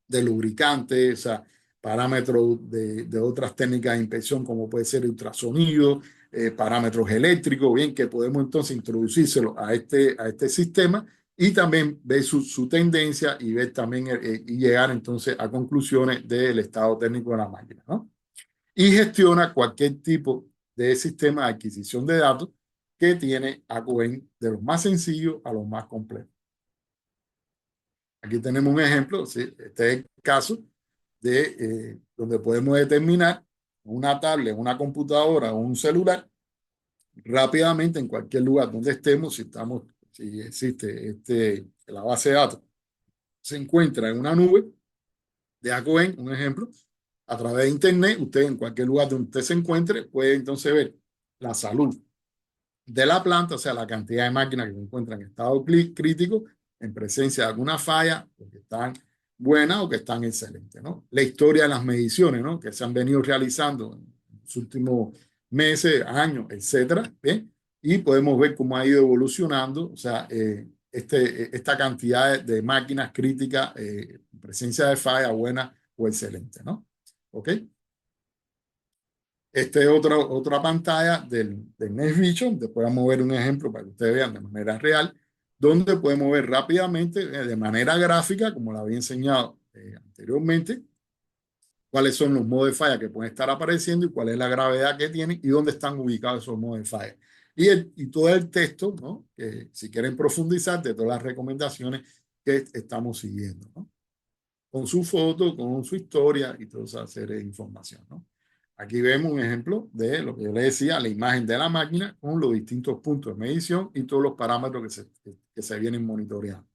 de lubricantes, o sea, parámetros de otras técnicas de inspección como puede ser ultrasonido, parámetros eléctricos, bien, que podemos entonces introducírselo a este sistema y también ver su tendencia y ver también y llegar entonces a conclusiones del estado técnico de la máquina, ¿no? Y gestiona cualquier tipo de sistema de adquisición de datos que tiene Acoen, de los más sencillos a los más complejos. Aquí tenemos un ejemplo, ¿sí? Este es el caso de donde podemos determinar una tablet, una computadora o un celular rápidamente en cualquier lugar donde estemos, si existe la base de datos, se encuentra en una nube de Acoen, un ejemplo, a través de internet, usted en cualquier lugar donde usted se encuentre puede entonces ver la salud de la planta, o sea, la cantidad de máquinas que se encuentran en estado crítico, en presencia de alguna falla, o que están buenas o que están excelentes, ¿no? La historia de las mediciones, ¿no? Que se han venido realizando en los últimos meses, años, etcétera, ¿bien? Y podemos ver cómo ha ido evolucionando, o sea, esta cantidad de máquinas críticas, en presencia de falla buena o excelente, ¿no? ¿Ok? Esta es otra pantalla del NetVision. Después vamos a ver un ejemplo para que ustedes vean de manera real, donde podemos ver rápidamente, de manera gráfica, como la había enseñado anteriormente, cuáles son los modos de falla que pueden estar apareciendo y cuál es la gravedad que tienen y dónde están ubicados esos modos de falla. Y todo el texto, ¿no? Que si quieren profundizar de todas las recomendaciones que estamos siguiendo, ¿no? Con su foto, con su historia y toda esa serie de información, ¿no? Aquí vemos un ejemplo de lo que yo le decía, la imagen de la máquina con los distintos puntos de medición y todos los parámetros que se vienen monitoreando.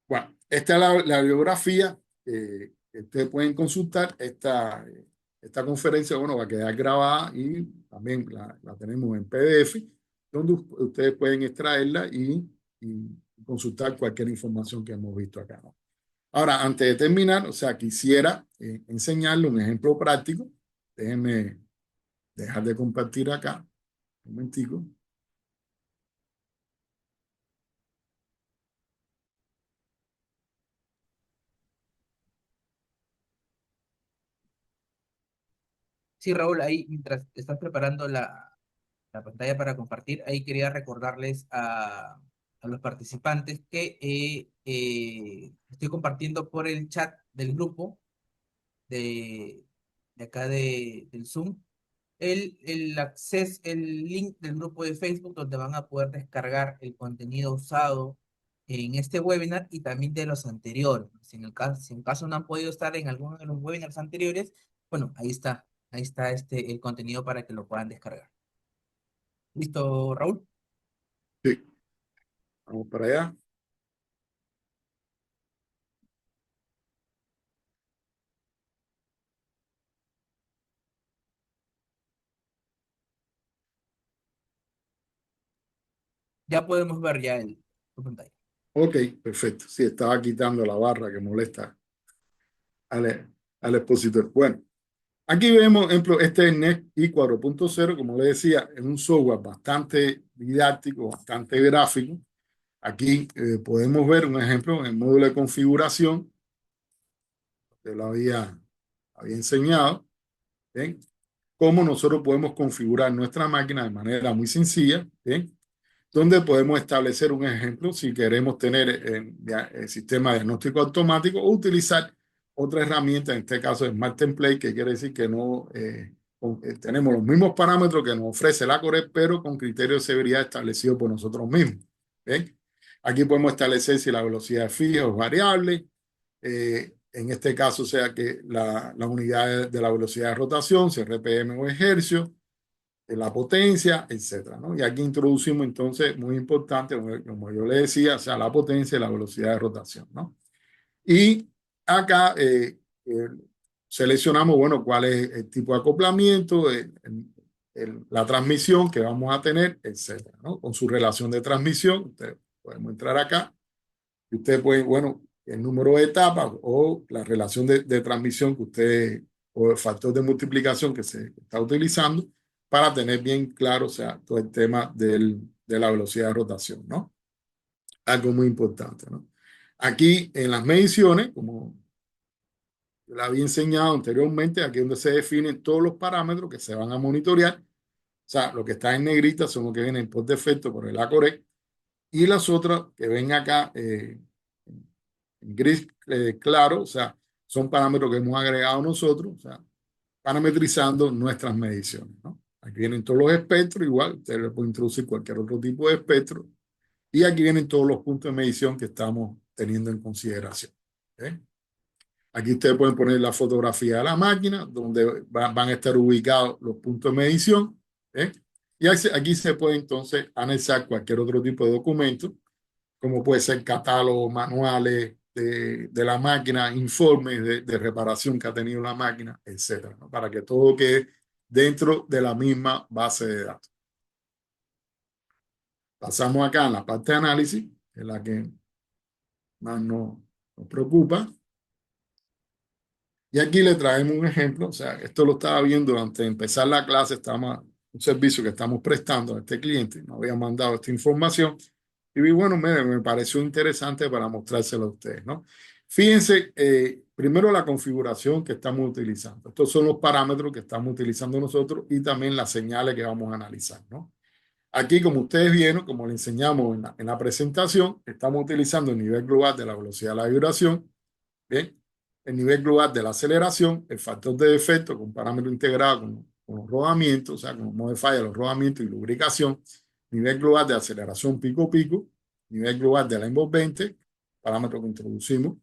Bueno, esta es la bibliografía que ustedes pueden consultar. Esta conferencia, bueno, va a quedar grabada y también la tenemos en PDF, donde ustedes pueden extraerla y consultar cualquier información que hemos visto acá, ¿no? Ahora, antes de terminar, o sea, quisiera enseñarle un ejemplo práctico. Déjenme dejar de compartir acá. Un momentico. Sí, Raúl, ahí mientras estás preparando la pantalla para compartir, ahí quería recordarles a los participantes que estoy compartiendo por el chat del grupo de, de acá del Zoom el link del grupo de Facebook donde van a poder descargar el contenido usado en este webinar y también de los anteriores. Si en caso no han podido estar en alguno de los webinars anteriores, bueno, ahí está el contenido para que lo puedan descargar. ¿Listo, Raúl? Sí, vamos para allá. Ya podemos ver ya tu pantalla. Ok, perfecto. Sí, estaba quitando la barra que molesta al expositor. Bueno, aquí vemos, por ejemplo, este es NET I 4.0, como le decía, es un software bastante didáctico, bastante gráfico. Aquí podemos ver un ejemplo en el módulo de configuración, que lo había enseñado, ¿bien? Cómo nosotros podemos configurar nuestra máquina de manera muy sencilla, ¿bien? Donde podemos establecer un ejemplo si queremos tener el sistema de diagnóstico automático o utilizar otra herramienta, en este caso Smart Template, que quiere decir que no tenemos los mismos parámetros que nos ofrece la Core, pero con criterios de severidad establecidos por nosotros mismos. ¿Ven? Aquí podemos establecer si la velocidad es fija o variable. En este caso, sea que la unidad de la velocidad de rotación, si es RPM o ejercio, la potencia, etcétera, ¿no? Y aquí introducimos entonces, muy importante, como yo le decía, o sea, la potencia y la velocidad de rotación, ¿no? Y acá seleccionamos, bueno, cuál es el tipo de acoplamiento, la transmisión que vamos a tener, etcétera, ¿no? Con su relación de transmisión, ustedes podemos entrar acá y usted puede, bueno, el número de etapas o la relación de transmisión que usted, o el factor de multiplicación que se está utilizando para tener bien claro, o sea, todo el tema de la velocidad de rotación, ¿no? Algo muy importante, ¿no? Aquí en las mediciones, como yo le había enseñado anteriormente, aquí es donde se definen todos los parámetros que se van a monitorear. O sea, lo que está en negrita son los que vienen por defecto por el ACORE y las otras que ven acá en gris claro, o sea, son parámetros que hemos agregado nosotros, o sea, parametrizando nuestras mediciones, ¿no? Aquí vienen todos los espectros, igual, usted le puede introducir cualquier otro tipo de espectro, y aquí vienen todos los puntos de medición que estamos teniendo en consideración. ¿Okay? Aquí ustedes pueden poner la fotografía de la máquina, donde van a estar ubicados los puntos de medición. ¿Eh? Y aquí se puede entonces anexar cualquier otro tipo de documento, como puede ser catálogos, manuales de la máquina, informes de reparación que ha tenido la máquina, etcétera, ¿no? Para que todo quede dentro de la misma base de datos. Pasamos acá en la parte de análisis, que es la que más nos preocupa. Y aquí le traemos un ejemplo, o sea, esto lo estaba viendo antes de empezar la clase, estamos, un servicio que estamos prestando a este cliente, nos había mandado esta información y vi, bueno, me pareció interesante para mostrárselo a ustedes, ¿no? Fíjense, primero la configuración que estamos utilizando. Estos son los parámetros que estamos utilizando nosotros y también las señales que vamos a analizar, ¿no? Aquí, como ustedes vieron, como le enseñamos en la presentación, estamos utilizando el nivel global de la velocidad de la vibración. Bien, el nivel global de la aceleración, el factor de defecto con parámetro integrado con los rodamientos, o sea, con los modifiers, los rodamientos y lubricación, nivel global de aceleración pico-pico, nivel global de la envolvente, parámetro que introducimos,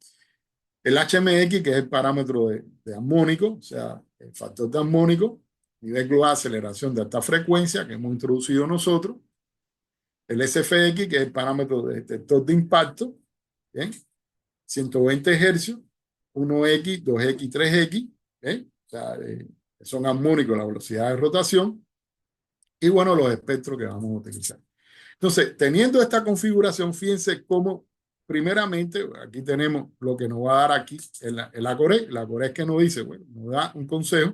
el HMX, que es el parámetro de armónico, o sea, el factor de armónico, nivel global de aceleración de alta frecuencia que hemos introducido nosotros, el SFX, que es el parámetro de detector de impacto, ¿bien? 120 hercios, 1X, 2X, 3X, ¿eh? O sea, son armónicos la velocidad de rotación y bueno, los espectros que vamos a utilizar. Entonces, teniendo esta configuración, fíjense cómo, primeramente, aquí tenemos lo que nos va a dar aquí el ACORE. La ACORE es que nos dice, bueno, nos da un consejo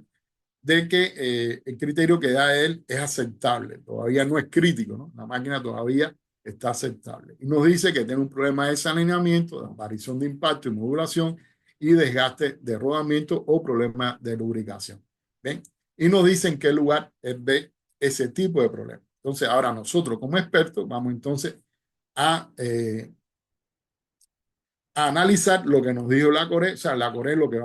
de que el criterio que da él es aceptable, todavía no es crítico, ¿no? La máquina todavía está aceptable. Y nos dice que tiene un problema de desalineamiento, de aparición de impacto y modulación y desgaste de rodamiento o problema de lubricación. ¿Ven? y nos dice en qué lugar él ve ese tipo de problema. Entonces, ahora nosotros como expertos vamos entonces a, a analizar lo que nos dijo la Coré. O sea, la Coré lo que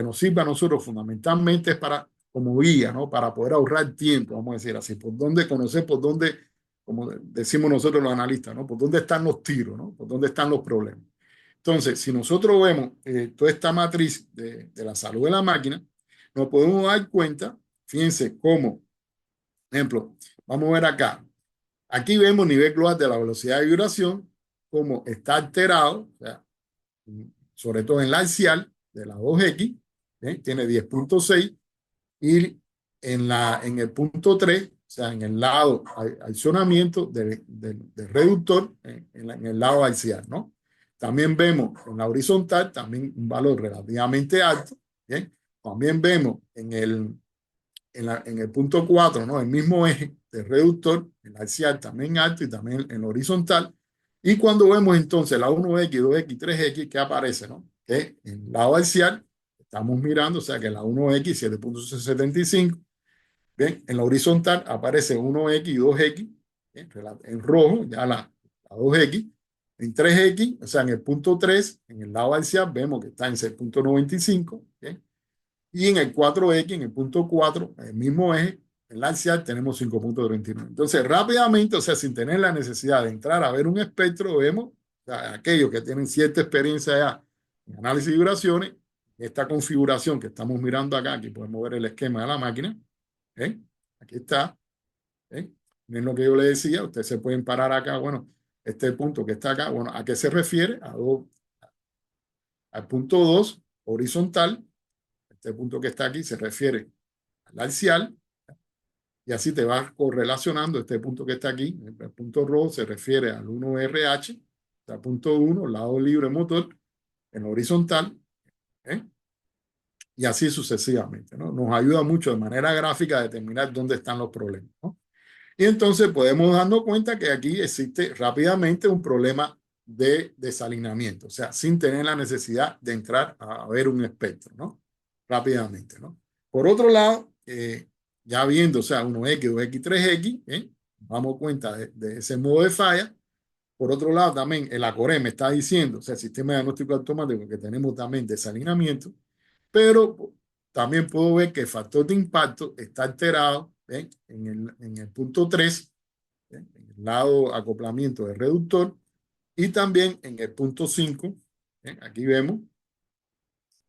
nos sirve a nosotros fundamentalmente es para, como guía, ¿no? Para poder ahorrar tiempo, vamos a decir así, por dónde conocer, por dónde, como decimos nosotros los analistas, ¿no? Por dónde están los tiros, ¿no? Por dónde están los problemas. Entonces, si nosotros vemos toda esta matriz de la salud de la máquina, nos podemos dar cuenta, fíjense cómo, ejemplo, vamos a ver acá. Aquí vemos nivel global de la velocidad de vibración, cómo está alterado, o sea, sobre todo en la axial de la 2X, tiene 10.6 y en el punto 3, o sea, en el lado accionamiento del reductor, en el lado axial, ¿no? También vemos en la horizontal también un valor relativamente alto, ¿bien? También vemos en el punto 4, ¿no? El mismo eje del reductor, el axial también alto y también en el horizontal. Y cuando vemos entonces la 1X, 2X, 3X, ¿qué aparece, no? Que en el lado axial estamos mirando, o sea que la 1X 7.75, bien, en la horizontal aparece 1X y 2X, ¿bien? En rojo ya la 2X, en 3X, o sea en el punto 3, en el lado axial vemos que está en 6.95, ¿bien? Y en el 4X, en el punto 4, el mismo eje, en la axial tenemos 5.39. Entonces, rápidamente, o sea, sin tener la necesidad de entrar a ver un espectro, vemos, o sea, aquellos que tienen cierta experiencia ya en análisis de vibraciones, esta configuración que estamos mirando acá, aquí podemos ver el esquema de la máquina, ¿eh? Aquí está, ¿eh? Miren lo que yo le decía, ustedes se pueden parar acá, bueno, este es el punto que está acá, bueno, ¿a qué se refiere? Al punto 2, horizontal. Este punto que está aquí se refiere al axial y así te vas correlacionando. Este punto que está aquí, el punto rojo, se refiere al 1RH, el punto 1, lado libre motor, en horizontal, ¿eh? Y así sucesivamente, ¿no? Nos ayuda mucho de manera gráfica a determinar dónde están los problemas, ¿no? Y entonces podemos darnos cuenta que aquí existe rápidamente un problema de desalineamiento, o sea, sin tener la necesidad de entrar a ver un espectro, ¿no? Rápidamente, ¿no? Por otro lado, ya viendo, o sea, 1X, 2X, 3X, damos cuenta de ese modo de falla. Por otro lado, también el ACORE me está diciendo, o sea, el sistema de diagnóstico automático, que tenemos también desalineamiento, pero también puedo ver que el factor de impacto está alterado en el punto 3, en el lado acoplamiento del reductor, y también en el punto 5, aquí vemos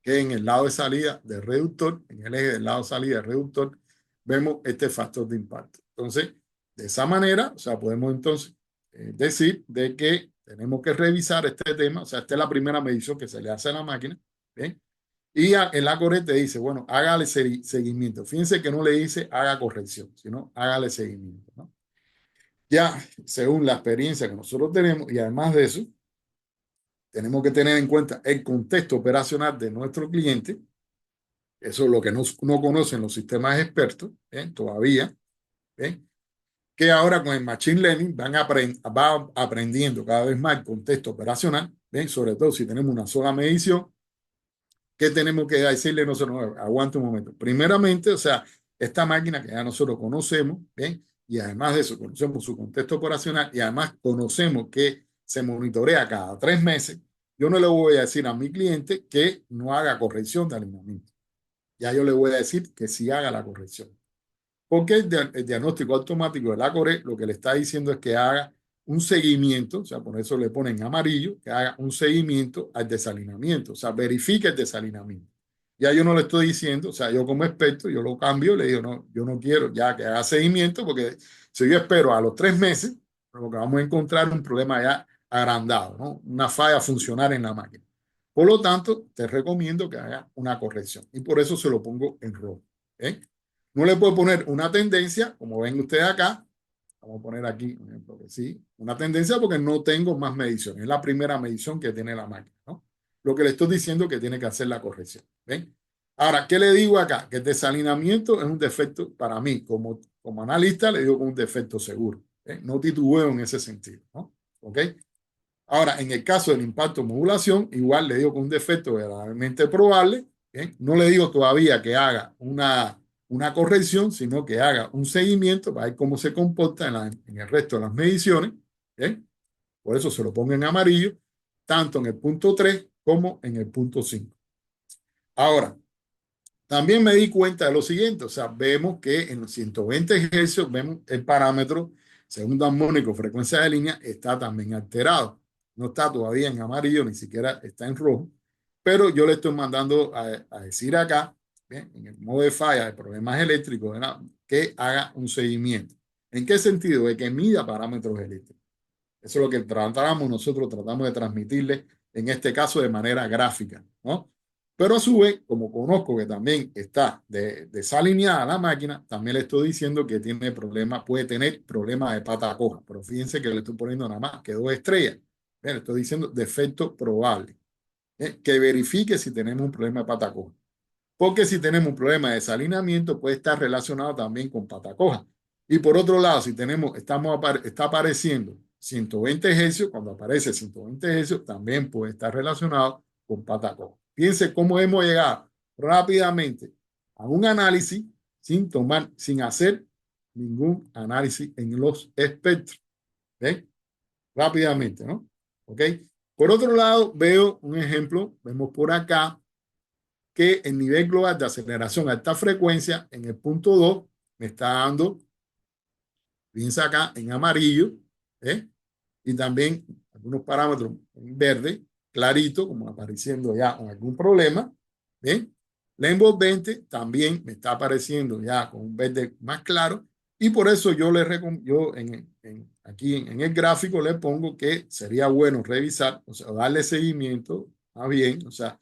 que en el lado de salida del reductor, en el eje del lado de salida del reductor, vemos este factor de impacto. Entonces, de esa manera, o sea, podemos entonces decir de que tenemos que revisar este tema, o sea, esta es la primera medición que se le hace a la máquina, ¿bien? Y el ACORE te dice, bueno, hágale seguimiento. Fíjense que no le dice haga corrección, sino hágale seguimiento, ¿no? Ya, según la experiencia que nosotros tenemos, y además de eso, tenemos que tener en cuenta el contexto operacional de nuestro cliente. Eso es lo que no conocen los sistemas expertos, todavía, que ahora con el Machine Learning va aprendiendo cada vez más el contexto operacional, sobre todo si tenemos una sola medición. ¿Qué tenemos que decirle nosotros? Aguante un momento. Primeramente, o sea, esta máquina que ya nosotros conocemos, ¿bien? Y además de eso, conocemos su contexto operacional y además conocemos que se monitorea cada 3 meses. Yo no le voy a decir a mi cliente que no haga corrección de alineamiento. Ya yo le voy a decir que sí haga la corrección. Porque el diagnóstico automático de la Core lo que le está diciendo es que haga un seguimiento, o sea, por eso le ponen amarillo, que haga un seguimiento al desalineamiento, o sea, verifique el desalineamiento. Ya yo no le estoy diciendo, o sea, yo como experto, yo lo cambio, le digo, no, yo no quiero ya que haga seguimiento, porque si yo espero a los 3 meses, lo que vamos a encontrar es un problema ya agrandado, ¿no? Una falla funcional en la máquina. Por lo tanto, te recomiendo que haga una corrección y por eso se lo pongo en rojo. No le puedo poner una tendencia, como ven ustedes acá. Vamos a poner aquí, un ejemplo, que sí, una tendencia porque no tengo más mediciones. Es la primera medición que tiene la máquina, ¿no? Lo que le estoy diciendo es que tiene que hacer la corrección. ¿Ven? Ahora, ¿qué le digo acá? Que el desalineamiento es un defecto para mí, como analista, le digo que es un defecto seguro. No titubeo en ese sentido, ¿no? ¿Ok? Ahora, en el caso del impacto modulación, igual le digo que es un defecto verdaderamente probable. No le digo todavía que haga una una corrección, sino que haga un seguimiento para ver cómo se comporta en el resto de las mediciones. ¿Bien? Por eso se lo pongo en amarillo, tanto en el punto 3 como en el punto 5. Ahora, también me di cuenta de lo siguiente, o sea, vemos que en los 120 Hz, vemos el parámetro segundo armónico, frecuencia de línea, está también alterado. No está todavía en amarillo, ni siquiera está en rojo, pero yo le estoy mandando a decir acá, ¿bien? En el modo de falla de problemas eléctricos, ¿verdad? Que haga un seguimiento. ¿En qué sentido? De que mida parámetros eléctricos. Eso es lo que nosotros tratamos de transmitirle, en este caso de manera gráfica, ¿no? Pero a su vez, como conozco que también está desalineada la máquina, también le estoy diciendo que tiene problemas, puede tener problemas de pata coja. Pero fíjense que le estoy poniendo nada más que 2 estrellas. Le estoy diciendo defecto probable. Que verifique si tenemos un problema de pata coja. Porque si tenemos un problema de desalineamiento, puede estar relacionado también con pata coja. Y por otro lado, si está apareciendo 120 Hz, cuando aparece 120 Hz, también puede estar relacionado con pata coja. Piense cómo hemos llegado rápidamente a un análisis sin hacer ningún análisis en los espectros. ¿Ven? Rápidamente, ¿no? ¿Ok? Por otro lado, veo un ejemplo, vemos por acá que el nivel global de aceleración a alta frecuencia en el punto 2 me está dando, fíjense acá, en amarillo, ¿eh? Y también algunos parámetros en verde, clarito, como apareciendo ya con algún problema. ¿Bien? La envolvente también me está apareciendo ya con un verde más claro. Y por eso yo aquí en el gráfico le pongo que sería bueno revisar, o sea, darle seguimiento más bien, o sea,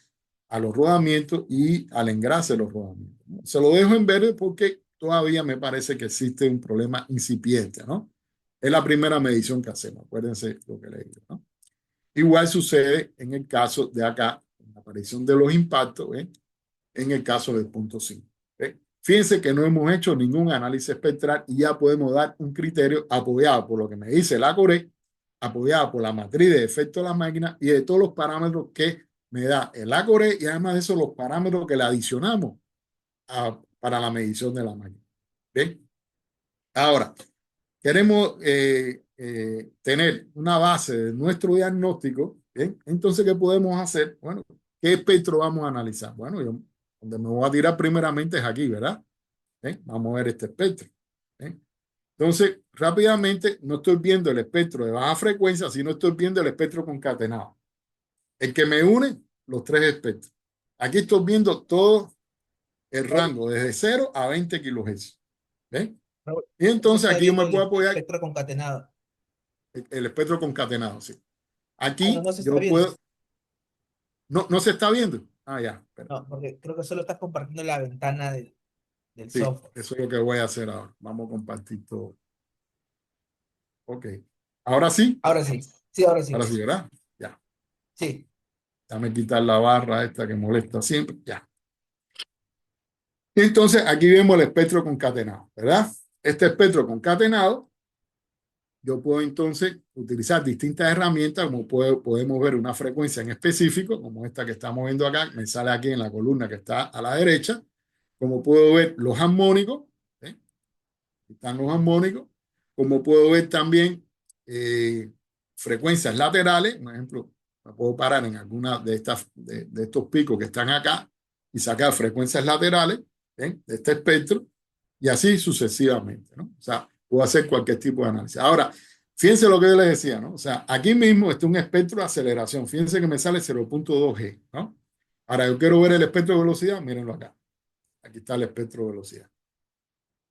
a los rodamientos y al engrase de los rodamientos, ¿no? Se lo dejo en verde porque todavía me parece que existe un problema incipiente, ¿no? Es la primera medición que hacemos, acuérdense lo que le digo, ¿no? Igual sucede en el caso de acá, la aparición de los impactos, ¿eh? En el caso del punto 5. ¿Eh? Fíjense que no hemos hecho ningún análisis espectral y ya podemos dar un criterio apoyado por lo que me dice la Core, apoyado por la matriz de efecto de la máquina y de todos los parámetros que me da el Core y además de eso los parámetros que le adicionamos para la medición de la máquina. ¿Bien? Ahora, queremos tener una base de nuestro diagnóstico, ¿bien? Entonces, ¿qué podemos hacer? Bueno, ¿qué espectro vamos a analizar? Bueno, yo donde me voy a tirar primeramente es aquí, ¿verdad? ¿Bien? Vamos a ver este espectro. ¿Bien? Entonces, rápidamente, no estoy viendo el espectro de baja frecuencia, sino estoy viendo el espectro concatenado. El que me une los tres espectros. Aquí estoy viendo todo el rango, desde 0 a 20 kHz. ¿Ven? Y Usted entonces está aquí yo viendo me el puedo apoyar espectro concatenado. el espectro concatenado, sí. Ah, no, Aquí no se está yo viendo. puedo, no se está viendo. Ah, ya, espera. No, porque creo que solo estás compartiendo la ventana del Sí, software. eso es lo que voy a hacer ahora. Vamos a compartir todo. Ok. Ahora sí, Ahora sí, sí, ahora sí. ahora sí, ¿verdad? Ya. Sí. Déjame quitar la barra esta que molesta siempre. Ya. Entonces, aquí vemos el espectro concatenado, ¿verdad? Este espectro concatenado, yo puedo entonces utilizar distintas herramientas, como podemos ver una frecuencia en específico, como esta que estamos viendo acá, me sale aquí en la columna que está a la derecha, como puedo ver los armónicos, ¿eh? Están los armónicos, como puedo ver también eh, frecuencias laterales, por ejemplo, me puedo parar en alguna de estos picos que están acá y sacar frecuencias laterales, ¿eh? De este espectro, y así sucesivamente, ¿no? O sea, puedo hacer cualquier tipo de análisis. Ahora, fíjense lo que yo les decía, ¿no? O sea, aquí mismo está un espectro de aceleración. Fíjense que me sale 0,2 G, ¿no? Ahora, yo quiero ver el espectro de velocidad, mírenlo acá. Aquí está el espectro de velocidad.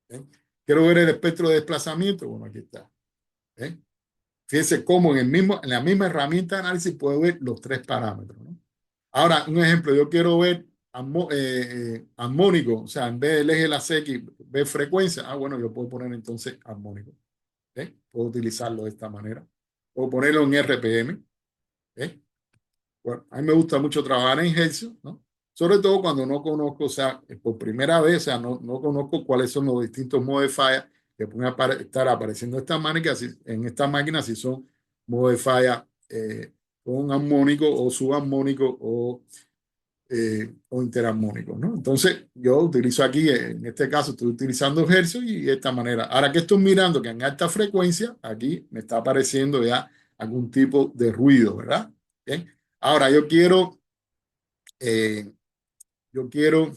¿Eh? Quiero ver el espectro de desplazamiento, bueno, aquí está. ¿Eh? Fíjense cómo en la misma herramienta de análisis puedo ver los tres parámetros, ¿no? Ahora, un ejemplo, yo quiero ver armónico, o sea, en vez del eje de la X, ver frecuencia. Ah, bueno, yo puedo poner entonces armónico. ¿Eh? Puedo utilizarlo de esta manera. Puedo ponerlo en RPM. ¿Eh? Bueno, a mí me gusta mucho trabajar en Hertz, ¿no? Sobre todo cuando no conozco, o sea, por primera vez, o sea, no conozco cuáles son los distintos modos de falla que pueden estar apareciendo en esta máquina, si son modos de falla con armónico o subarmónico o o interarmónicos, ¿no? Entonces, yo utilizo aquí, en este caso, estoy utilizando hercios y de esta manera. Ahora que estoy mirando que en alta frecuencia, aquí me está apareciendo ya algún tipo de ruido, ¿verdad? Bien. Ahora, eh, yo quiero,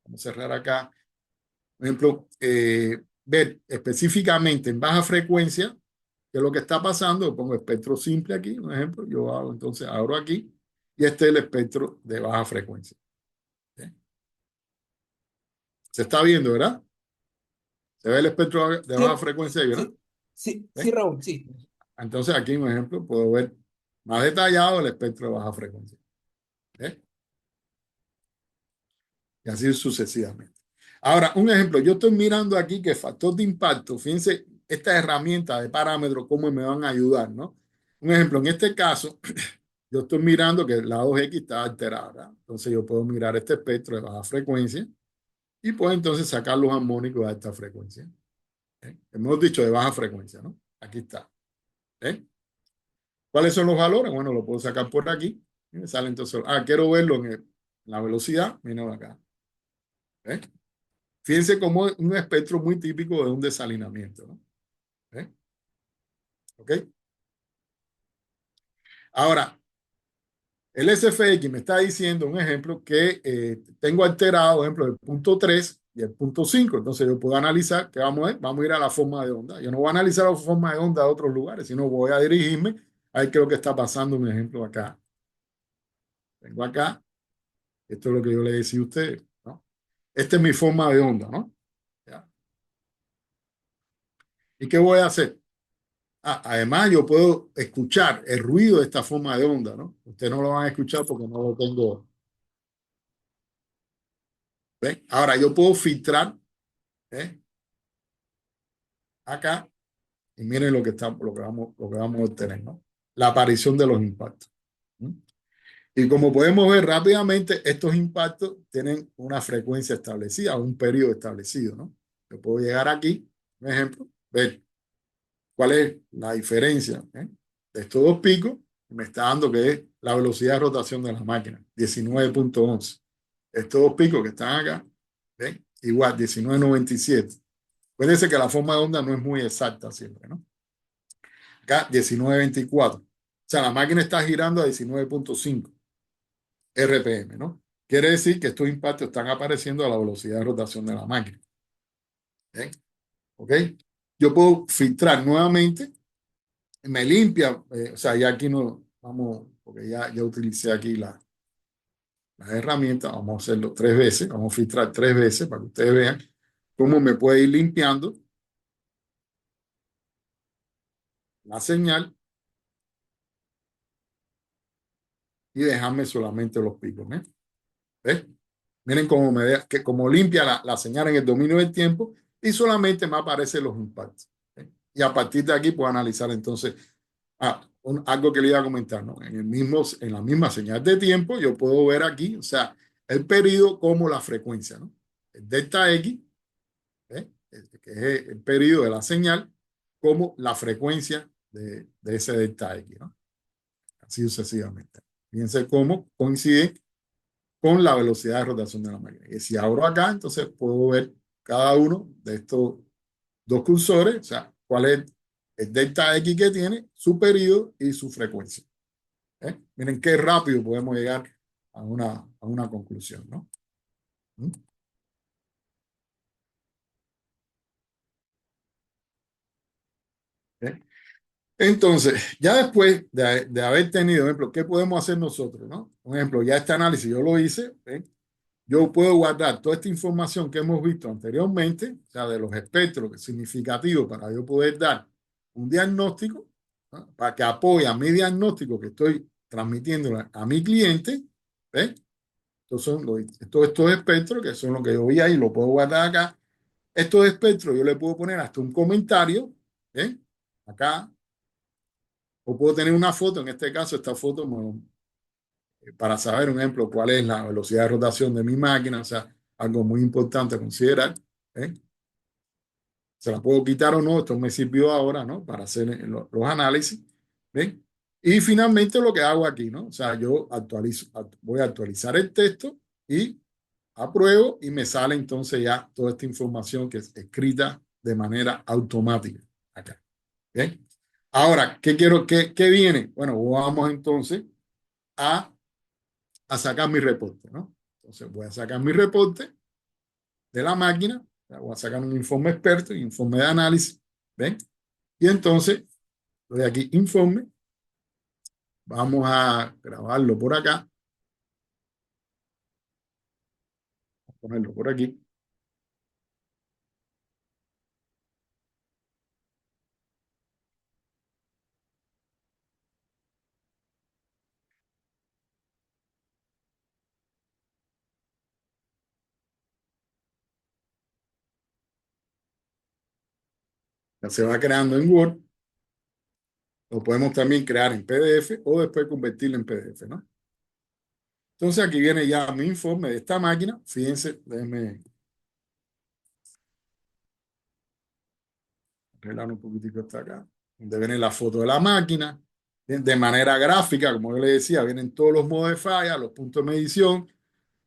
vamos a cerrar acá, por ejemplo, ver específicamente en baja frecuencia qué es lo que está pasando. Yo pongo espectro simple aquí, un ejemplo, yo hago entonces, abro aquí, y este es el espectro de baja frecuencia. ¿Bien? Se está viendo, ¿verdad? Se ve el espectro de baja Sí, frecuencia ahí, ¿verdad? sí, sí, sí, ¿Ven? Raúl, sí. Entonces aquí, por ejemplo, puedo ver más detallado el espectro de baja frecuencia. ¿Ven? Y así sucesivamente. Ahora, un ejemplo, yo estoy mirando aquí que factor de impacto, fíjense, estas herramientas de parámetros, cómo me van a ayudar, ¿no? Un ejemplo, en este caso, yo estoy mirando que la 2X está alterada. Entonces yo puedo mirar este espectro de baja frecuencia y puedo entonces sacar los armónicos a esta frecuencia. ¿Eh? Hemos dicho de baja frecuencia, ¿no? Aquí está. ¿Eh? ¿Cuáles son los valores? Bueno, lo puedo sacar por aquí. Y me sale entonces, quiero verlo en la velocidad. Miren acá. ¿Eh? Fíjense cómo es un espectro muy típico de un desalinamiento, ¿no? ¿Eh? ¿Ok? Ahora, el SFX me está diciendo, un ejemplo, que tengo alterado, por ejemplo, el punto 3 y el punto 5. Entonces yo puedo analizar, ¿qué vamos a ver? Vamos a ir a la forma de onda. Yo no voy a analizar la forma de onda de otros lugares, sino voy a dirigirme a ver qué es lo que está pasando, un ejemplo, acá. Vengo acá, esto es lo que yo le decía a ustedes, ¿no? Esta es mi forma de onda, ¿no? ¿Ya? ¿Y qué voy a hacer? Además, yo puedo escuchar el ruido de esta forma de onda, ¿no? Ustedes no lo van a escuchar porque no lo tengo. ¿Ven? Ahora, yo puedo filtrar, ¿eh? Acá y miren lo que vamos a obtener, ¿no? La aparición de los impactos. ¿Mm? Y como podemos ver rápidamente, estos impactos tienen una frecuencia establecida, un periodo establecido, ¿no? Yo puedo llegar aquí, un ejemplo, ver cuál es la diferencia, de estos dos picos. Me está dando que es la velocidad de rotación de la máquina, 19.11. Estos dos picos que están acá, ¿ven? Igual, 19.97. Puede que la forma de onda no es muy exacta siempre, ¿no? Acá 19.24. O sea, la máquina está girando a 19.5 RPM, ¿no? Quiere decir que estos impactos están apareciendo a la velocidad de rotación de la máquina. ¿Ven? ¿Ok? Yo puedo filtrar nuevamente, me limpia, o sea, ya aquí no vamos, porque ya utilicé aquí las herramientas, vamos a hacerlo 3 veces, vamos a filtrar 3 veces para que ustedes vean cómo me puede ir limpiando la señal y dejarme solamente los picos, ¿eh? ¿Ves? Miren cómo cómo limpia la señal en el dominio del tiempo y solamente me aparecen los impactos. ¿Eh? Y a partir de aquí puedo analizar entonces algo que le iba a comentar, ¿no? En la misma señal de tiempo yo puedo ver aquí, o sea, el periodo como la frecuencia, ¿no? El delta X, ¿eh? Que es el periodo de la señal, como la frecuencia de ese delta X, ¿no? Así sucesivamente. Fíjense cómo coincide con la velocidad de rotación de la máquina. Y si abro acá, entonces puedo ver cada uno de estos dos cursores, o sea, cuál es el delta X que tiene, su periodo y su frecuencia. Miren qué rápido podemos llegar a una conclusión, ¿no? ¿Mm? ¿Eh? Entonces, ya después de haber tenido, ejemplo, ¿qué podemos hacer nosotros, no? Un ejemplo, ya este análisis yo lo hice, ¿eh? Yo puedo guardar toda esta información que hemos visto anteriormente, o sea, de los espectros significativos para yo poder dar un diagnóstico, ¿no? Para que apoye a mi diagnóstico que estoy transmitiendo a mi cliente. ¿Ves? Estos son todos estos espectros que son los que yo vi ahí, lo puedo guardar acá. Estos espectros yo le puedo poner hasta un comentario, ¿eh? Acá, o puedo tener una foto, en este caso esta foto para saber, un ejemplo, cuál es la velocidad de rotación de mi máquina, o sea, algo muy importante a considerar. ¿Eh? Se la puedo quitar o no, esto me sirvió ahora, ¿no? Para hacer los análisis. ¿Ven? Y finalmente lo que hago aquí, ¿no? O sea, yo voy a actualizar el texto y apruebo y me sale entonces ya toda esta información que es escrita de manera automática acá. ¿Bien? Ahora, ¿qué viene? Bueno, vamos entonces a, a sacar mi reporte, ¿no? Entonces voy a sacar mi reporte de la máquina, voy a sacar un informe experto, un informe de análisis, ¿ven? Y entonces, doy aquí informe, vamos a grabarlo por acá, ponerlo por aquí. Ya se va creando en Word, lo podemos también crear en PDF o después convertirlo en PDF, ¿no? Entonces aquí viene ya mi informe de esta máquina. Fíjense, déjenme arreglar un poquitico hasta acá, donde viene la foto de la máquina. De manera gráfica, como yo le decía, vienen todos los modos de falla, los puntos de medición,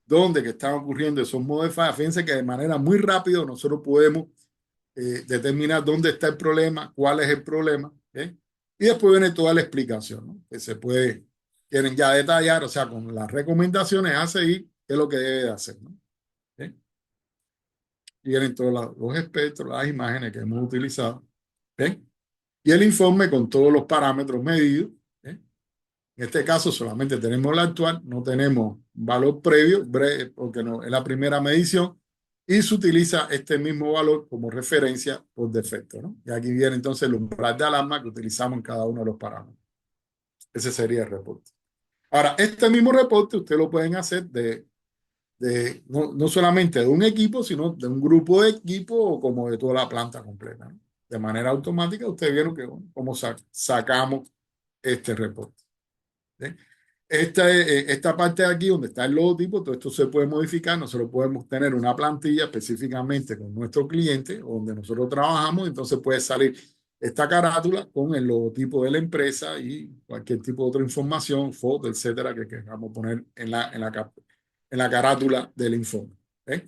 donde que están ocurriendo esos modos de falla. Fíjense que de manera muy rápida nosotros podemos determinar dónde está el problema, cuál es el problema, ¿eh? Y después viene toda la explicación, ¿no? Que se puede, quieren ya detallar, o sea, con las recomendaciones a seguir, qué es lo que debe de hacer, ¿no? ¿Eh? Y vienen todos los espectros, las imágenes que hemos utilizado, ¿eh? Y el informe con todos los parámetros medidos, ¿eh? En este caso solamente tenemos la actual, no tenemos valor previo, porque no, es la primera medición, y se utiliza este mismo valor como referencia por defecto, ¿no? Y aquí viene entonces el umbral de alarma que utilizamos en cada uno de los parámetros. Ese sería el reporte. Ahora, este mismo reporte ustedes lo pueden hacer no solamente de un equipo, sino de un grupo de equipos o como de toda la planta completa, ¿no? De manera automática, ustedes vieron que, bueno, cómo sacamos este reporte. ¿Sí? Esta parte de aquí donde está el logotipo, todo esto se puede modificar. Nosotros podemos tener una plantilla específicamente con nuestro cliente donde nosotros trabajamos, entonces puede salir esta carátula con el logotipo de la empresa y cualquier tipo de otra información, foto, etcétera, que queramos poner en la carátula del informe. ¿Eh?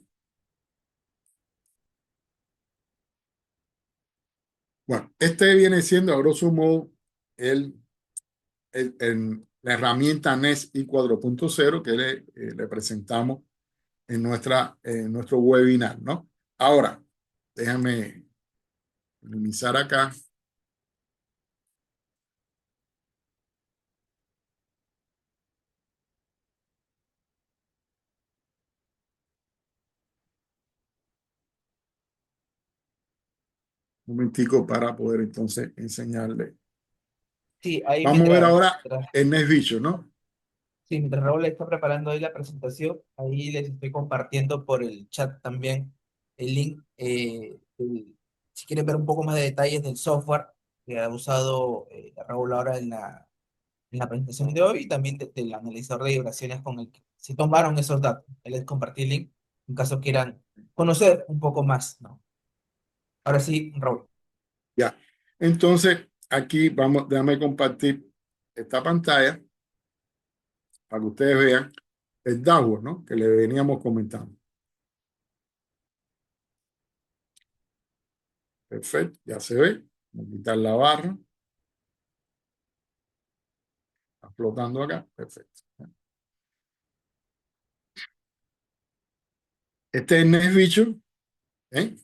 Bueno, este viene siendo a grosso modo la herramienta NES i 4.0 que le presentamos en nuestro webinar, ¿no? Ahora, déjame minimizar acá. Un momentico para poder entonces enseñarle. Sí, ahí Vamos a ver mientras, ahora el NetVision, ¿no? sí, mientras Raúl está preparando ahí la presentación, ahí les estoy compartiendo por el chat también el link. Si quieren ver un poco más de detalles del software que ha usado Raúl ahora en la presentación de hoy y también del analizador de vibraciones con el que se tomaron esos datos. Ahí les compartí el link en caso quieran conocer un poco más, ¿no? Ahora sí, Raúl. Ya. Entonces, aquí vamos, déjame compartir esta pantalla para que ustedes vean el dashboard, ¿no? Que le veníamos comentando. Perfecto, ya se ve. Vamos a quitar la barra. Está flotando acá. Perfecto. Este es el NetVision, ¿eh?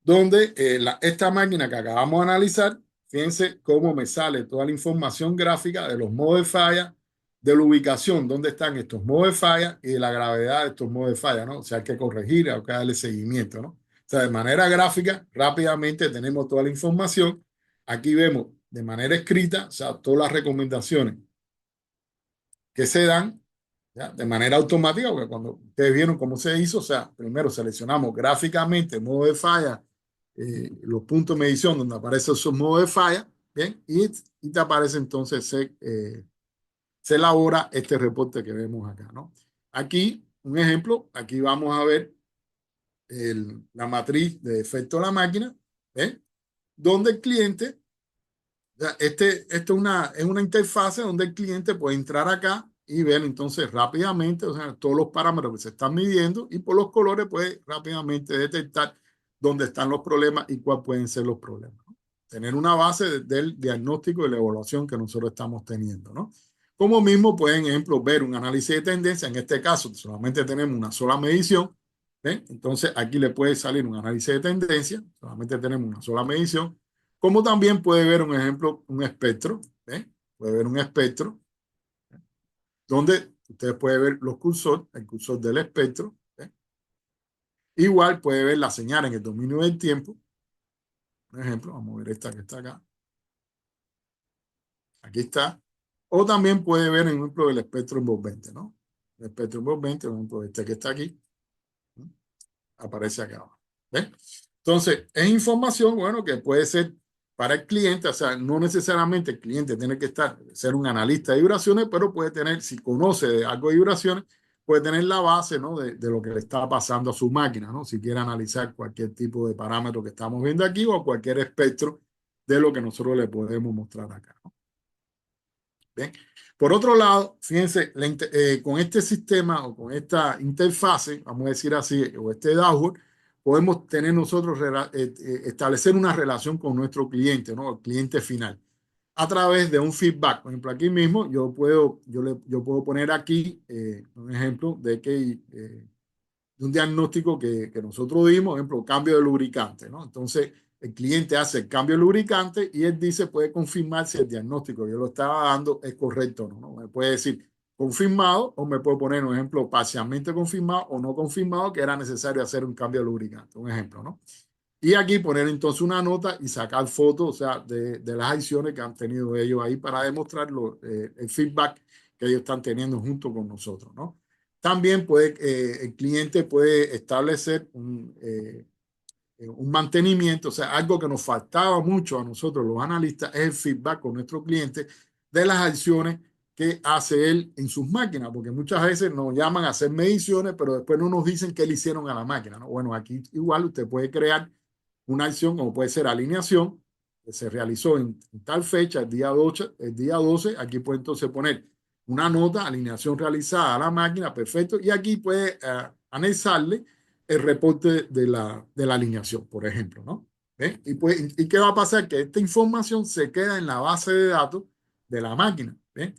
Donde esta máquina que acabamos de analizar, fíjense cómo me sale toda la información gráfica de los modos de falla, de la ubicación, dónde están estos modos de falla y de la gravedad de estos modos de falla, ¿no? O sea, hay que corregir, hay que darle seguimiento, ¿no? O sea, de manera gráfica, rápidamente tenemos toda la información. Aquí vemos de manera escrita, o sea, todas las recomendaciones que se dan, ¿ya? De manera automática, porque cuando ustedes vieron cómo se hizo, o sea, primero seleccionamos gráficamente el modo de falla, los puntos de medición donde aparecen esos modos de falla, ¿bien? Y te aparece entonces, se elabora este reporte que vemos acá, ¿no? Aquí, un ejemplo, aquí vamos a ver la matriz de efecto de la máquina, ¿eh? donde el cliente, o sea, esto es una interfase donde el cliente puede entrar acá y ver entonces rápidamente, o sea, todos los parámetros que se están midiendo y por los colores puede rápidamente detectar dónde están los problemas y cuáles pueden ser los problemas, ¿no? Tener una base del diagnóstico y la evaluación que nosotros estamos teniendo, ¿no? Como mismo pueden, ejemplo, ver un análisis de tendencia. En este caso, solamente tenemos una sola medición. ¿Eh? Entonces, aquí le puede salir un análisis de tendencia. Solamente tenemos una sola medición. Como también puede ver un ejemplo, un espectro. ¿Eh? Puede ver un espectro donde ustedes pueden ver los cursores, el cursor del espectro. ¿Eh? Igual puede ver la señal en el dominio del tiempo. Por ejemplo, vamos a ver esta que está acá. Aquí está. O también puede ver, por ejemplo, el espectro envolvente, ¿no? El espectro envolvente, por ejemplo, este que está aquí, ¿no? Aparece acá abajo. ¿Ven? Entonces, es información, bueno, que puede ser para el cliente, o sea, no necesariamente el cliente tiene que ser un analista de vibraciones, pero puede tener, si conoce de algo de vibraciones, puede tener la base, ¿no? De lo que le está pasando a su máquina, ¿no? Si quiere analizar cualquier tipo de parámetro que estamos viendo aquí o cualquier espectro de lo que nosotros le podemos mostrar acá, ¿no? Bien. Por otro lado, fíjense, con este sistema o con esta interfase, vamos a decir así, o este dashboard, podemos tener nosotros establecer una relación con nuestro cliente, ¿no? El cliente final, a través de un feedback. Por ejemplo, aquí mismo yo puedo poner aquí un ejemplo de que de un diagnóstico que nosotros dimos, por ejemplo, cambio de lubricante, ¿no? Entonces, el cliente hace el cambio de lubricante y él dice, puede confirmar si el diagnóstico que yo lo estaba dando es correcto o no, ¿no? Me puede decir confirmado o me puede poner un ejemplo parcialmente confirmado o no confirmado que era necesario hacer un cambio de lubricante, un ejemplo, ¿no? Y aquí poner entonces una nota y sacar fotos, o sea, de las acciones que han tenido ellos ahí para demostrar el feedback que ellos están teniendo junto con nosotros, ¿no? También el cliente puede establecer un mantenimiento, o sea, algo que nos faltaba mucho a nosotros los analistas es el feedback con nuestro cliente de las acciones que hace él en sus máquinas, porque muchas veces nos llaman a hacer mediciones, pero después no nos dicen qué le hicieron a la máquina, ¿no? Bueno, aquí igual usted puede crear una acción como puede ser alineación, que se realizó en tal fecha, el día 12, aquí puede entonces poner una nota, alineación realizada a la máquina, perfecto, y aquí puede anexarle el reporte de la alineación, por ejemplo, ¿no? ¿Ven? ¿Y qué va a pasar? Que esta información se queda en la base de datos de la máquina. ¿Ven?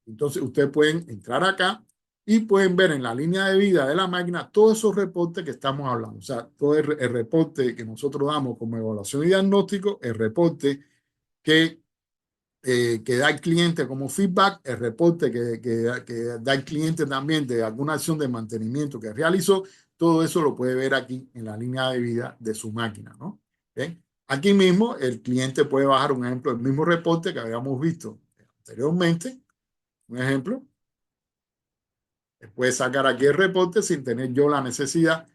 Entonces, ustedes pueden entrar acá y pueden ver en la línea de vida de la máquina todos esos reportes que estamos hablando. O sea, todo el reporte que nosotros damos como evaluación y diagnóstico, el reporte que da el cliente como feedback, el reporte que da el cliente también de alguna acción de mantenimiento que realizó, todo eso lo puede ver aquí en la línea de vida de su máquina, ¿no? ¿Ven? Aquí mismo el cliente puede bajar un ejemplo del mismo reporte que habíamos visto anteriormente, un ejemplo, puede sacar aquí el reporte sin tener yo la necesidad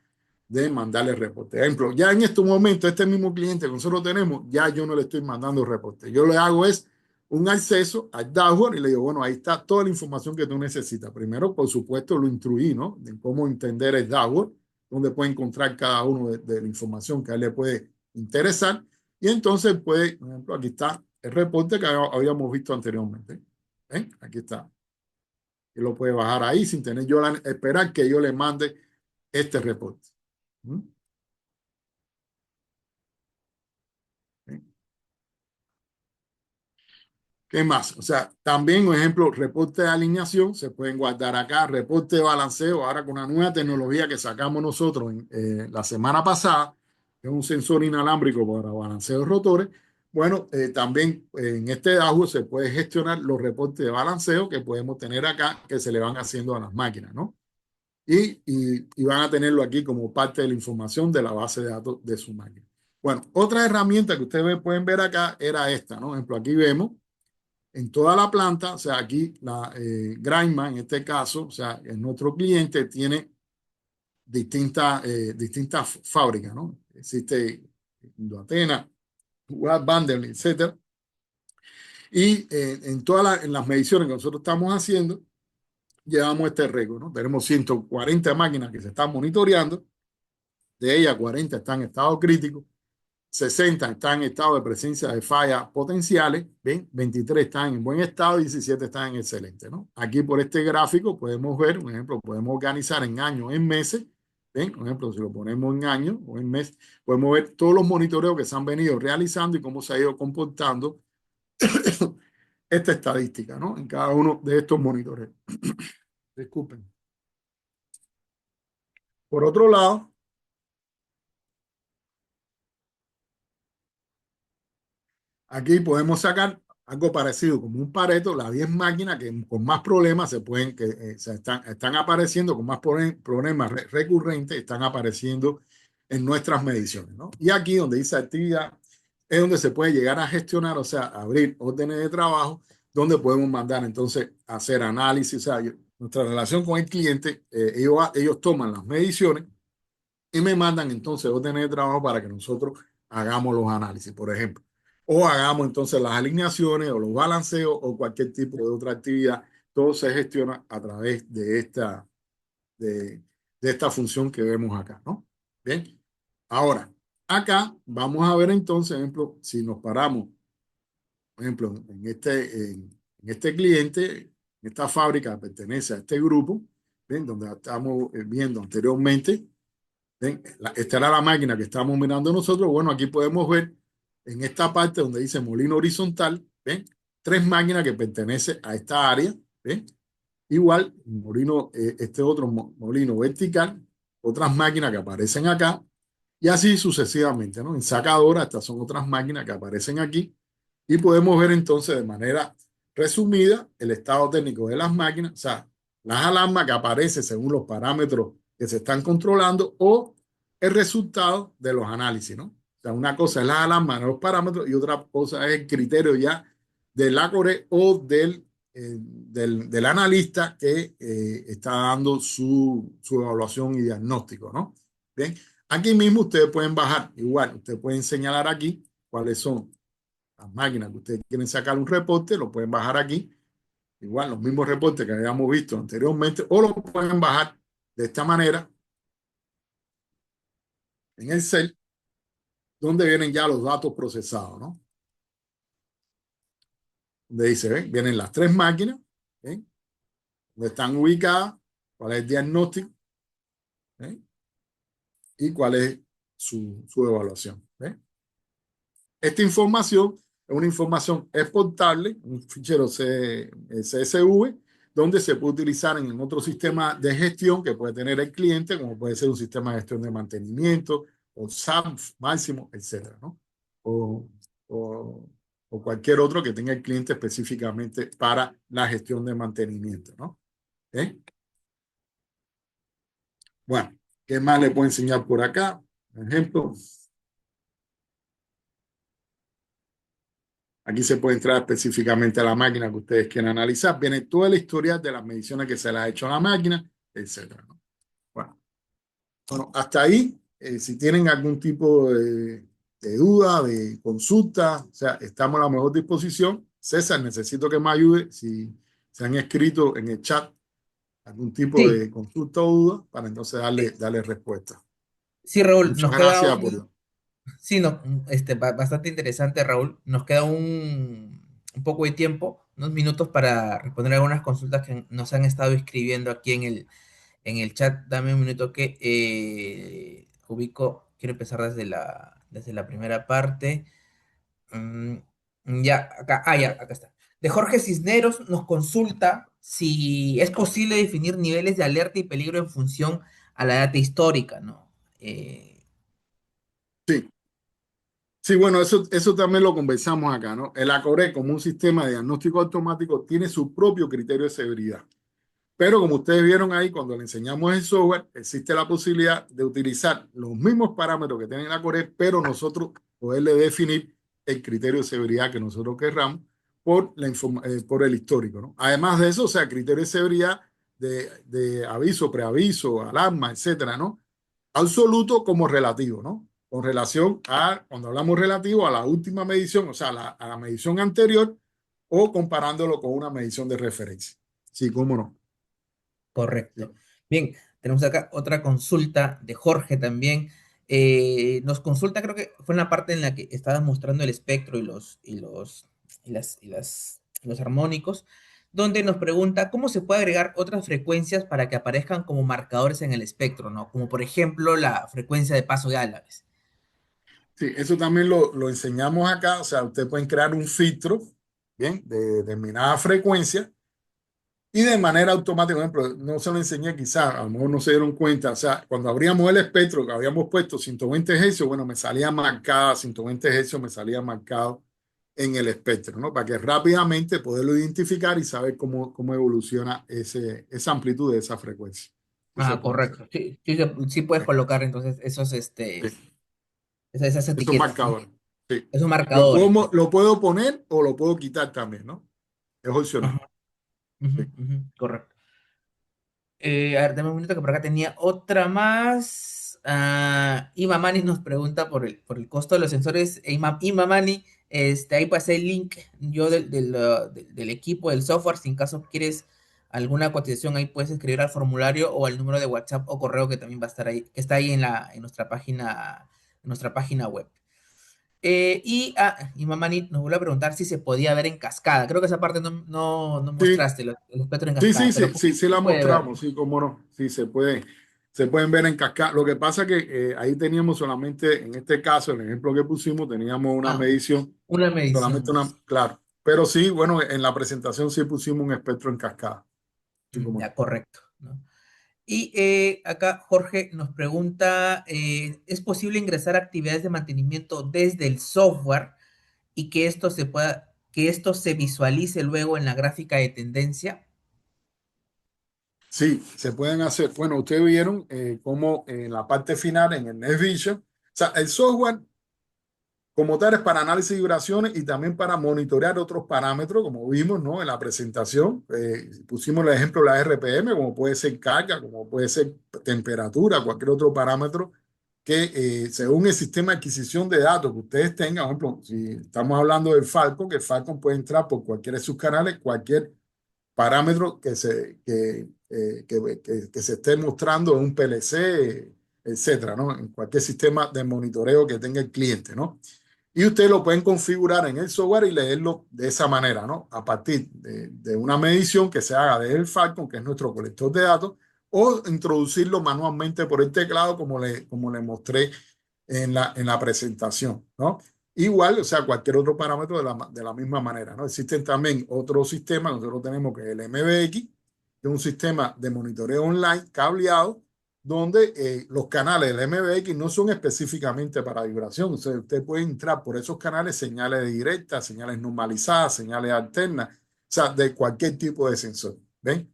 de mandarle el reporte. Ejemplo, ya en este momento, este mismo cliente que nosotros tenemos, ya yo no le estoy mandando el reporte. Yo le hago es un acceso al dashboard y le digo, bueno, ahí está toda la información que tú necesitas. Primero, por supuesto, lo instruí, ¿no? De cómo entender el dashboard, donde puede encontrar cada uno de la información que a él le puede interesar. Y entonces puede, por ejemplo, aquí está el reporte que habíamos visto anteriormente. ¿Ven? Aquí está. Y lo puede bajar ahí sin tener yo esperar que yo le mande este reporte. ¿Mm? ¿Qué más? O sea, también, por ejemplo, reporte de alineación se pueden guardar acá, reporte de balanceo, ahora con una nueva tecnología que sacamos nosotros la semana pasada, que es un sensor inalámbrico para balanceo de rotores. Bueno, también en este dashboard se puede gestionar los reportes de balanceo que podemos tener acá, que se le van haciendo a las máquinas, ¿no? Y van a tenerlo aquí como parte de la información de la base de datos de su máquina. Bueno, otra herramienta que ustedes pueden ver acá era esta, ¿no? Por ejemplo, aquí vemos en toda la planta, o sea, aquí la Grindman, en este caso, o sea, nuestro cliente tiene distintas fábricas, ¿no? Existe Indoatena, Vanderlei, etcétera. Y en las mediciones que nosotros estamos haciendo, llevamos este récord, ¿no? Tenemos 140 máquinas que se están monitoreando, de ellas 40 están en estado crítico 60 están en estado de presencia de fallas potenciales, ¿ven? 23 están en buen estado y 17 están en excelente, ¿no? Aquí por este gráfico podemos ver, un ejemplo, podemos organizar en años, en meses, ¿ven? Por ejemplo, si lo ponemos en años o en mes, podemos ver todos los monitoreos que se han venido realizando y cómo se ha ido comportando esta estadística, ¿no? En cada uno de estos monitoreos. Disculpen. Por otro lado, aquí podemos sacar algo parecido como un Pareto, las 10 máquinas que con más problemas se pueden, que están apareciendo con más problemas recurrentes, están apareciendo en nuestras mediciones, ¿no? Y aquí donde dice actividad es donde se puede llegar a gestionar, o sea, abrir órdenes de trabajo, donde podemos mandar entonces a hacer análisis, o sea, nuestra relación con el cliente, ellos toman las mediciones y me mandan entonces órdenes de trabajo para que nosotros hagamos los análisis, por ejemplo. O hagamos entonces las alineaciones o los balanceos o cualquier tipo de otra actividad. Todo se gestiona a través de esta función que vemos acá, ¿no? Bien. Ahora, acá vamos a ver entonces, ejemplo, si nos paramos, por ejemplo, en este cliente, en esta fábrica pertenece a este grupo, ¿bien? Donde estamos viendo anteriormente. ¿Ven? Esta era la máquina que estamos mirando nosotros. Bueno, aquí podemos ver en esta parte donde dice molino horizontal, ¿ven? Tres máquinas que pertenecen a esta área, ¿ven? Igual, molino, este otro molino vertical, otras máquinas que aparecen acá, y así sucesivamente, ¿no? En sacadora, estas son otras máquinas que aparecen aquí, y podemos ver entonces de manera resumida el estado técnico de las máquinas, o sea, las alarmas que aparecen según los parámetros que se están controlando o el resultado de los análisis, ¿no? O sea, una cosa es las alarmas, los parámetros, y otra cosa es el criterio ya del ACORE o del analista que está dando su evaluación y diagnóstico, ¿no? Bien, aquí mismo ustedes pueden bajar, igual, ustedes pueden señalar aquí cuáles son las máquinas que ustedes quieren sacar un reporte, lo pueden bajar aquí, igual los mismos reportes que habíamos visto anteriormente, o lo pueden bajar de esta manera en el cel, donde vienen ya los datos procesados, ¿no? Donde dice, ¿ven? Vienen las tres máquinas, ¿ven? Donde están ubicadas, cuál es el diagnóstico, ¿ven? Y cuál es su evaluación, ¿ven? Esta información es una información exportable, un fichero CSV, donde se puede utilizar en otro sistema de gestión que puede tener el cliente, como puede ser un sistema de gestión de mantenimiento, o SAP máximo, etcétera, ¿no? O, o, o cualquier otro que tenga el cliente específicamente para la gestión de mantenimiento, ¿no? ¿Eh? Bueno, ¿qué más le puedo enseñar por acá? Por ejemplo, aquí se puede entrar específicamente a la máquina que ustedes quieran analizar. Viene toda la historia de las mediciones que se le ha hecho a la máquina, etcétera, ¿no? Bueno, hasta ahí, si tienen algún tipo de duda, de consulta, o sea, estamos a la mejor disposición. César, necesito que me ayude si se han escrito en el chat algún tipo Sí, de consulta o duda para entonces eh, darle respuesta. sí, Raúl, Muchas nos queda gracias por... un, sí, no, bastante interesante, Raúl. Nos queda un poco de tiempo, unos minutos para responder algunas consultas que nos han estado escribiendo aquí en el chat. Dame un minuto que ubico, quiero empezar desde la primera parte. Mm, ya, acá, ya, acá está. De Jorge Cisneros nos consulta si es posible definir niveles de alerta y peligro en función a la data histórica, ¿no? Eh, Sí, sí, bueno, eso también lo conversamos acá, ¿no? El ACORE, como un sistema de diagnóstico automático, tiene su propio criterio de severidad. Pero como ustedes vieron ahí, cuando le enseñamos el software, existe la posibilidad de utilizar los mismos parámetros que tiene la Core, pero nosotros poderle definir el criterio de severidad que nosotros querramos por el histórico, ¿no? Además de eso, o sea, criterio de severidad de aviso, preaviso, alarma, etcétera, ¿no? Absoluto como relativo, ¿no? Con relación a, cuando hablamos relativo a la última medición, o sea, a la medición anterior o comparándolo con una medición de referencia. Sí, cómo no. Sí. Correcto. Bien, tenemos acá otra consulta de Jorge también. nos consulta, creo que fue en la parte en la que estabas mostrando el espectro y los armónicos, donde nos pregunta cómo se puede agregar otras frecuencias para que aparezcan como marcadores en el espectro, ¿no? Como por ejemplo la frecuencia de paso de Álvarez. Sí, eso también lo enseñamos acá. O sea, ustedes pueden crear un filtro, bien, de determinada frecuencia y de manera automática. Por ejemplo, no se lo enseñé quizás, a lo mejor no se dieron cuenta. O sea, cuando abríamos el espectro, que habíamos puesto 120 Hz, bueno, me salía marcada 120 Hz, me salía marcado en el espectro, ¿no? Para que rápidamente poderlo identificar y saber cómo evoluciona esa amplitud de esa frecuencia. Sí se Ah, puede hacer. correcto. Sí, sí, sí puedes Sí, colocar entonces sí. esas Esos etiquetas, ¿no? marcadores. Sí. Esos marcadores. Lo puedo poner o lo puedo quitar también, ¿no? Es opcional. Ajá, ujú, Sí. ujú, correcto. A ver, dame un minuto que por acá tenía otra más. Imamani nos pregunta por el costo de los sensores. Imamani, ahí pasé el link yo del equipo, del software. Si en caso quieres alguna cotización, ahí puedes escribir al formulario o al número de WhatsApp o correo que también va a estar ahí, que está ahí en nuestra página web. Y Mamani nos vuelve a preguntar si se podía ver en cascada. Creo que esa parte no Sí, mostraste, el espectro en sí, cascada, pero sí sí la puede ver. mostramos, sí, cómo no. Sí, se pueden ver en cascada. Lo que pasa es que ahí teníamos solamente, en este caso, el ejemplo que pusimos, teníamos una Ah, medición, una medición solamente más. claro. Pero sí, bueno, en la presentación sí pusimos un espectro en cascada. Sí, cómo no. Ya, correcto, ¿no? Y acá Jorge nos pregunta, ¿es posible ingresar actividades de mantenimiento desde el software y que esto se visualice luego en la gráfica de tendencia? Sí, se pueden hacer. Bueno, ustedes vieron cómo en la parte final, en el NetVision, o sea, el software como tal es para análisis de vibraciones y también para monitorear otros parámetros, como vimos, ¿no? En la presentación. Pusimos el ejemplo de la RPM, como puede ser carga, como puede ser temperatura, cualquier otro parámetro que según el sistema de adquisición de datos que ustedes tengan, por ejemplo, si estamos hablando del Falcon, que el Falcon puede entrar por cualquiera de sus canales, cualquier parámetro que se esté mostrando en un PLC, etcétera, ¿no? En cualquier sistema de monitoreo que tenga el cliente, ¿no? Y ustedes lo pueden configurar en el software y leerlo de esa manera, ¿no? A partir de una medición que se haga desde el Falcon, que es nuestro colector de datos, o introducirlo manualmente por el teclado, como le mostré en la presentación, ¿no? Igual, o sea, cualquier otro parámetro de la misma manera, ¿no? Existen también otros sistemas, nosotros tenemos que el MBX, que es un sistema de monitoreo online cableado, donde los canales del MBX no son específicamente para vibración. O sea, usted puede entrar por esos canales señales directas, señales normalizadas, señales alternas, o sea, de cualquier tipo de sensor. ¿Ven?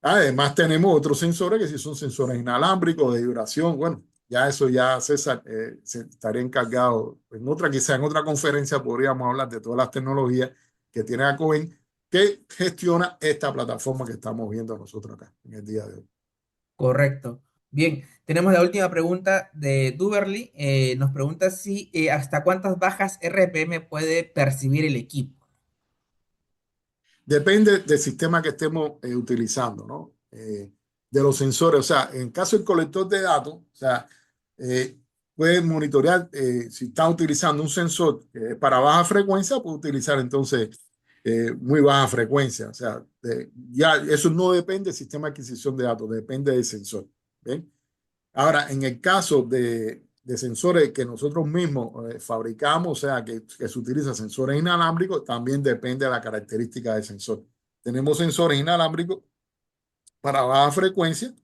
Además, tenemos otros sensores que si son sensores inalámbricos de vibración. Bueno, ya eso ya César se estaría encargado. Quizá en otra conferencia podríamos hablar de todas las tecnologías que tiene Acoven que gestiona esta plataforma que estamos viendo nosotros acá en el día de hoy. Correcto. Bien, tenemos la última pregunta de Duberly. Nos pregunta si hasta cuántas bajas RPM puede percibir el equipo. Depende del sistema que estemos utilizando, ¿no? De los sensores. O sea, en caso del colector de datos, o sea, eh, puede monitorear si está utilizando un sensor para baja frecuencia, puede utilizar entonces muy baja frecuencia. O sea, ya eso no depende del sistema de adquisición de datos, depende del sensor. ¿Ven? Ahora, en el caso de sensores que nosotros mismos fabricamos, o sea, que se utiliza sensores inalámbricos, también depende de la característica del sensor. Tenemos sensores inalámbricos para baja frecuencia,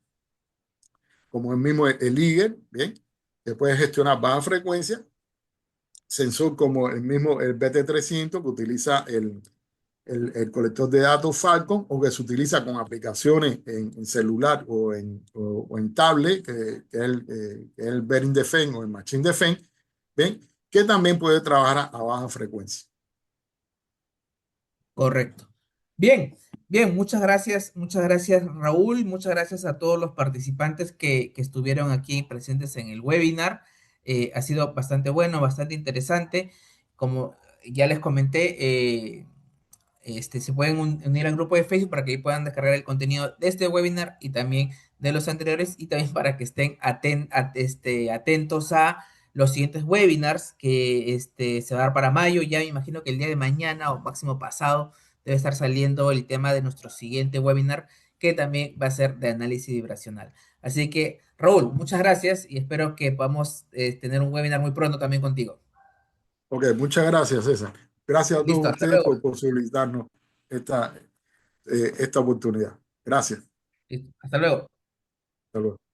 como el mismo el Eagle, ¿bien? Que puede gestionar baja frecuencia. Sensor como el mismo el BT300 que utiliza el colector de datos Falcon o que se utiliza con aplicaciones en celular o en tablet, que es el Bearing Defense o el Machine Defense, ¿ven? Que también puede trabajar a baja frecuencia. Correcto. Bien, bien, muchas gracias Raúl, muchas gracias a todos los participantes que estuvieron aquí presentes en el webinar. Ha sido bastante bueno, bastante interesante. Como ya les comenté, se pueden unir al grupo de Facebook para que ahí puedan descargar el contenido de este webinar y también de los anteriores y también para que estén atentos a los siguientes webinars que se va a dar para mayo. Ya me imagino que el día de mañana o máximo pasado debe estar saliendo el tema de nuestro siguiente webinar, que también va a ser de análisis vibracional. Así que, Raúl, muchas gracias y espero que podamos tener un webinar muy pronto también contigo. Ok, muchas gracias, César. Gracias a Listo, todos hasta ustedes luego. por posibilitarnos esta, esta oportunidad. Gracias. Listo, hasta luego. Hasta luego.